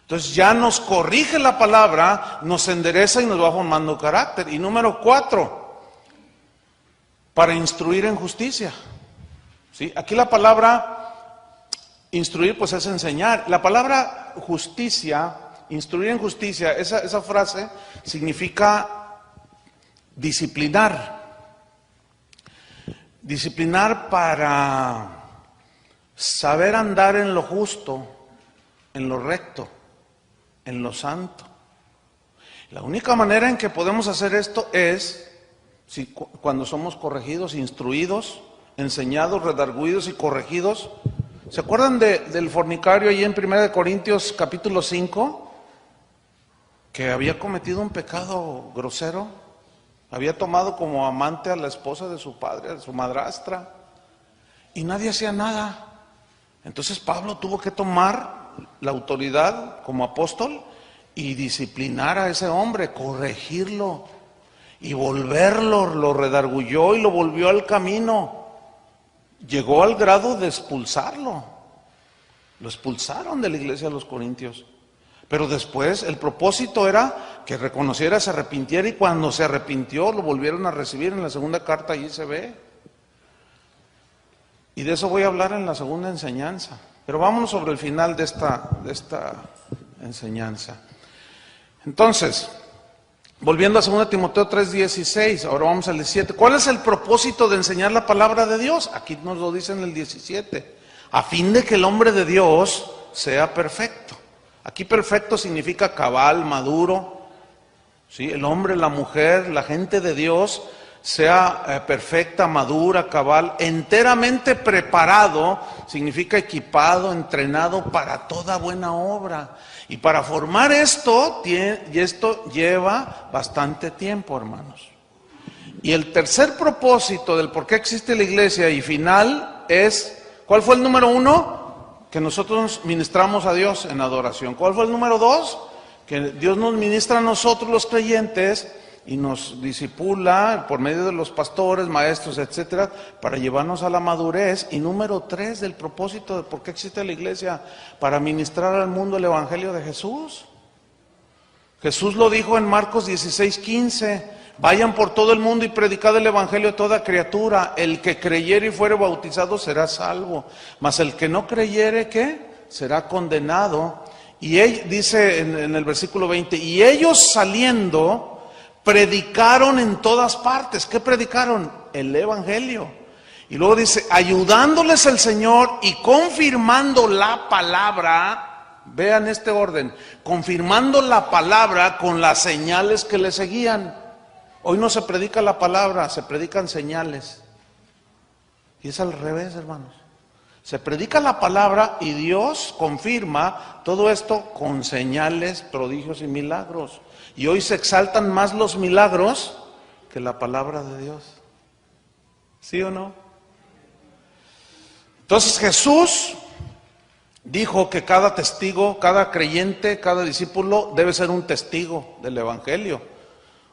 Entonces ya nos corrige la palabra, nos endereza y nos va formando carácter. Y número 4, para instruir en justicia. ¿Sí? Aquí la palabra instruir pues es enseñar. La palabra justicia, instruir en justicia, esa frase significa disciplinar. Disciplinar para saber andar en lo justo, en lo recto, en lo santo. La única manera en que podemos hacer esto es cuando somos corregidos, instruidos, enseñados, redarguidos y corregidos. ¿Se acuerdan del fornicario allí en 1 Corintios capítulo 5? Que había cometido un pecado grosero. Había tomado como amante a la esposa de su padre, a su madrastra. Y nadie hacía nada. Entonces Pablo tuvo que tomar la autoridad como apóstol y disciplinar a ese hombre, corregirlo y volverlo, lo redarguyó y lo volvió al camino. Llegó al grado de expulsarlo. Lo expulsaron de la iglesia de los Corintios. Pero después el propósito era que reconociera, se arrepintiera, y cuando se arrepintió lo volvieron a recibir. En la segunda carta allí se ve. Y de eso voy a hablar en la segunda enseñanza. Pero vámonos sobre el final de esta enseñanza. Entonces, volviendo a 2 Timoteo 3:16, ahora vamos al 17. ¿Cuál es el propósito de enseñar la palabra de Dios? Aquí nos lo dice en el 17. A fin de que el hombre de Dios sea perfecto. Aquí perfecto significa cabal, maduro. ¿Sí? El hombre, la mujer, la gente de Dios sea perfecta, madura, cabal, enteramente preparado, significa equipado, entrenado para toda buena obra. Y para formar esto, y esto lleva bastante tiempo, hermanos. Y el tercer propósito del por qué existe la iglesia y final es, ¿cuál fue el número 1? Que nosotros ministramos a Dios en adoración. ¿Cuál fue el número 2? Que Dios nos ministra a nosotros los creyentes y nos disipula por medio de los pastores, maestros, etcétera, para llevarnos a la madurez. Y número 3 del propósito de por qué existe la iglesia, para ministrar al mundo el evangelio de Jesús. Jesús lo dijo en Marcos 16:15, vayan por todo el mundo y predicad el evangelio a toda criatura, el que creyere y fuere bautizado será salvo, mas el que no creyere, ¿qué? Será condenado. Y él dice en el versículo 20, y ellos saliendo predicaron en todas partes. ¿Qué predicaron? El evangelio. Y luego dice, ayudándoles el Señor y confirmando la palabra. Vean este orden, confirmando la palabra con las señales que le seguían. Hoy no se predica la palabra, se predican señales. Y es al revés, hermanos. Se predica la palabra y Dios confirma todo esto con señales, prodigios y milagros. Y hoy se exaltan más los milagros que la palabra de Dios. ¿Sí o no? Entonces Jesús dijo que cada testigo, cada creyente, cada discípulo debe ser un testigo del evangelio.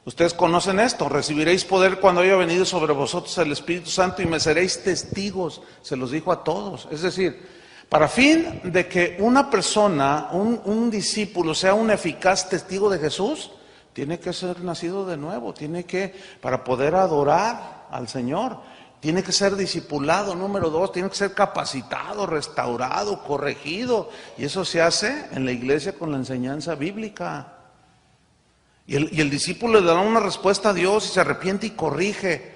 Ustedes conocen esto, recibiréis poder cuando haya venido sobre vosotros el Espíritu Santo y me seréis testigos, se los dijo a todos. Es decir, para fin de que una persona, un discípulo sea un eficaz testigo de Jesús, tiene que ser nacido de nuevo, tiene que, para poder adorar al Señor, tiene que ser discipulado, número 2, tiene que ser capacitado, restaurado, corregido, y eso se hace en la iglesia con la enseñanza bíblica. Y el discípulo le dará una respuesta a Dios y se arrepiente y corrige.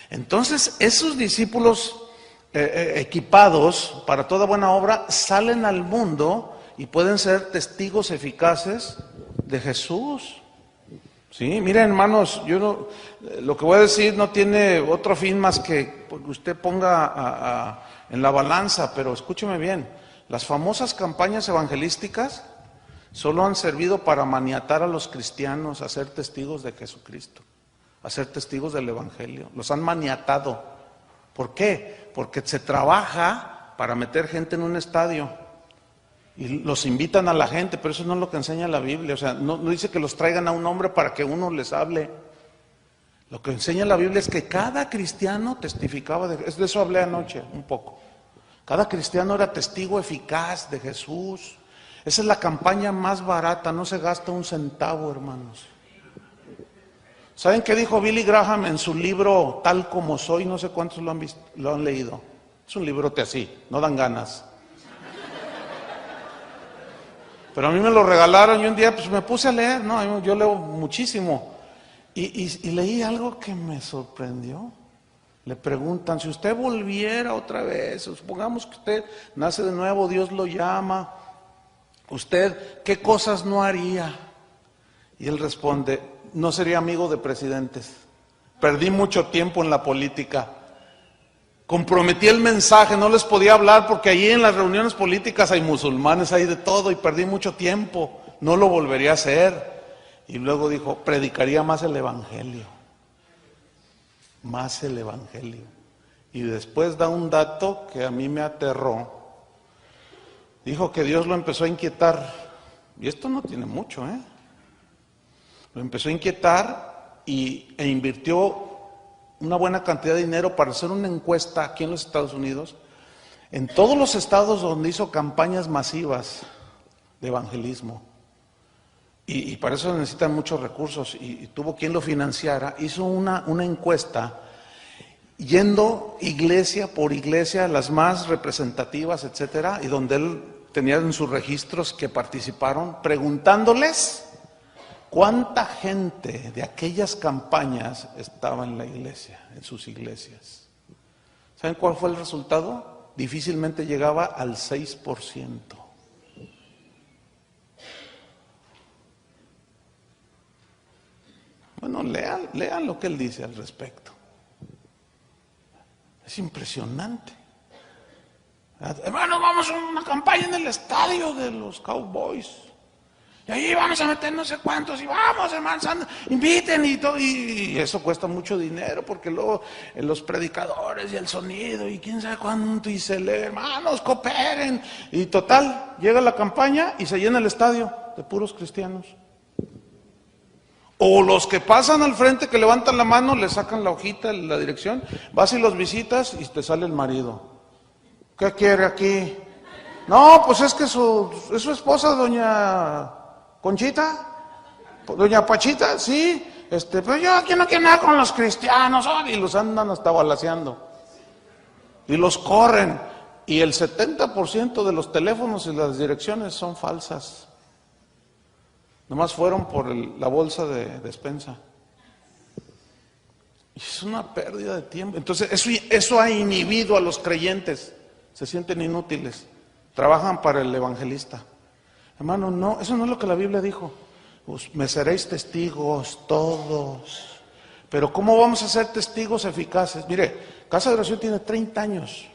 Entonces, esos discípulos equipados para toda buena obra salen al mundo y pueden ser testigos eficaces de Jesús. Sí, miren, hermanos, lo que voy a decir no tiene otro fin más que usted ponga en la balanza, pero escúcheme bien, las famosas campañas evangelísticas solo han servido para maniatar a los cristianos a ser testigos de Jesucristo, a ser testigos del evangelio. Los han maniatado. ¿Por qué? Porque se trabaja para meter gente en un estadio y los invitan a la gente, pero eso no es lo que enseña la Biblia. O sea, no dice que los traigan a un hombre para que uno les hable. Lo que enseña la Biblia es que cada cristiano testificaba de eso hablé anoche un poco. Cada cristiano era testigo eficaz de Jesús. Esa es la campaña más barata, no se gasta un centavo, hermanos. ¿Saben qué dijo Billy Graham en su libro Tal como soy? No sé cuántos lo han leído. Es un librote así, no dan ganas. Pero a mí me lo regalaron y un día pues me puse a leer, ¿no? Yo leo muchísimo. Y leí algo que me sorprendió. Le preguntan, si usted volviera otra vez, supongamos que usted nace de nuevo, Dios lo llama, ¿usted qué cosas no haría? Y él responde, no sería amigo de presidentes, perdí mucho tiempo en la política, comprometí el mensaje, no les podía hablar porque allí en las reuniones políticas hay musulmanes, hay de todo y perdí mucho tiempo, no lo volvería a hacer. Y luego dijo, predicaría más el evangelio, más el evangelio. Y después da un dato que a mí me aterró. Dijo que Dios lo empezó a inquietar, y esto no tiene mucho, lo empezó a inquietar e invirtió una buena cantidad de dinero para hacer una encuesta aquí en los Estados Unidos, en todos los estados donde hizo campañas masivas de evangelismo, y para eso necesitan muchos recursos, y tuvo quien lo financiara, hizo una encuesta, yendo iglesia por iglesia, las más representativas, etcétera, y donde él tenía en sus registros que participaron, preguntándoles cuánta gente de aquellas campañas estaba en la iglesia, en sus iglesias. ¿Saben cuál fue el resultado? Difícilmente llegaba al 6%. Bueno, lean lo que él dice al respecto. Es impresionante. Hermano, vamos a una campaña en el estadio de los Cowboys. Y ahí vamos a meter no sé cuántos. Y vamos, hermanos, inviten y todo. Y eso cuesta mucho dinero, porque luego los predicadores y el sonido y quién sabe cuánto. Y se lee, hermanos, cooperen. Y total, llega la campaña y se llena el estadio de puros cristianos. O los que pasan al frente, que levantan la mano, le sacan la hojita, la dirección, vas y los visitas y te sale el marido. ¿Qué quiere aquí? No, pues es que es su esposa, doña Conchita, doña Pachita, sí, pero yo aquí no quiero nada con los cristianos, y los andan hasta balaceando. Y los corren. Y el 70% de los teléfonos y las direcciones son falsas. Nomás fueron por la bolsa de despensa. Y es una pérdida de tiempo. Entonces eso ha inhibido a los creyentes. Se sienten inútiles. Trabajan para el evangelista. Hermano, no, eso no es lo que la Biblia dijo. Me seréis testigos todos. Pero ¿cómo vamos a ser testigos eficaces? Mire, Casa de Oración tiene 30 años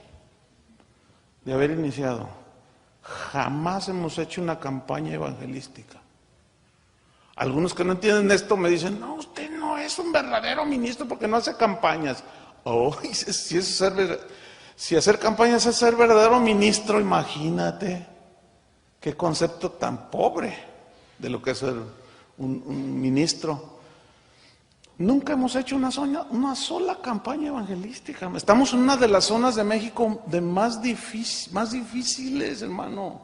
de haber iniciado. Jamás hemos hecho una campaña evangelística. Algunos que no entienden esto me dicen, no, usted no es un verdadero ministro porque no hace campañas. Si hacer campañas es ser verdadero ministro, imagínate qué concepto tan pobre de lo que es ser un ministro. Nunca hemos hecho una sola campaña evangelística. Estamos en una de las zonas de México más difíciles, hermano.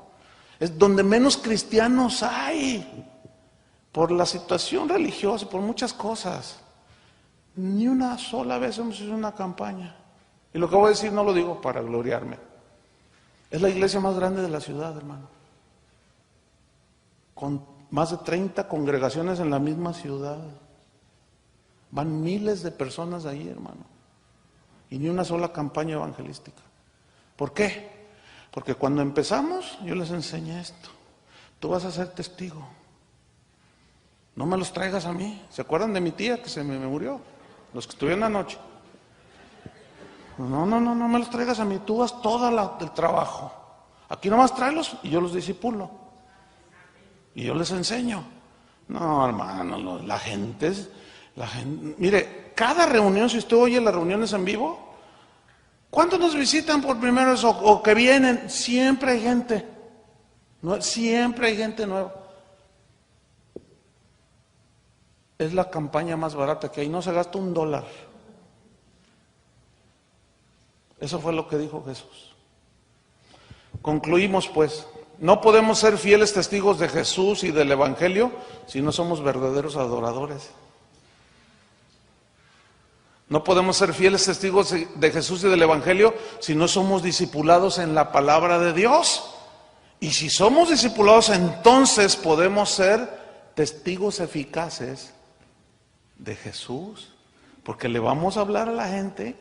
Es donde menos cristianos hay. Por la situación religiosa, por muchas cosas. Ni una sola vez hemos hecho una campaña. Y lo que voy a decir no lo digo para gloriarme. Es la iglesia más grande de la ciudad, hermano. Con más de 30 congregaciones en la misma ciudad. Van miles de personas ahí, hermano. Y ni una sola campaña evangelística. ¿Por qué? Porque cuando empezamos, yo les enseñé esto. Tú vas a ser testigo. No me los traigas a mí. ¿Se acuerdan de mi tía que se me murió? Los que estuvieron anoche. No me los traigas a mí. Tú haz todo el trabajo. Aquí nomás tráelos y yo los disipulo. Y yo les enseño. No, hermano, la gente. Mire, cada reunión, si usted oye las reuniones en vivo, ¿cuántos nos visitan por primera vez o que vienen? Siempre hay gente. Siempre hay gente nueva. Es la campaña más barata que hay, no se gasta $1. Eso fue lo que dijo Jesús. Concluimos pues, no podemos ser fieles testigos de Jesús y del Evangelio si no somos verdaderos adoradores. No podemos ser fieles testigos de Jesús y del Evangelio si no somos discipulados en la palabra de Dios. Y si somos discipulados, entonces podemos ser testigos eficaces de Jesús, porque le vamos a hablar a la gente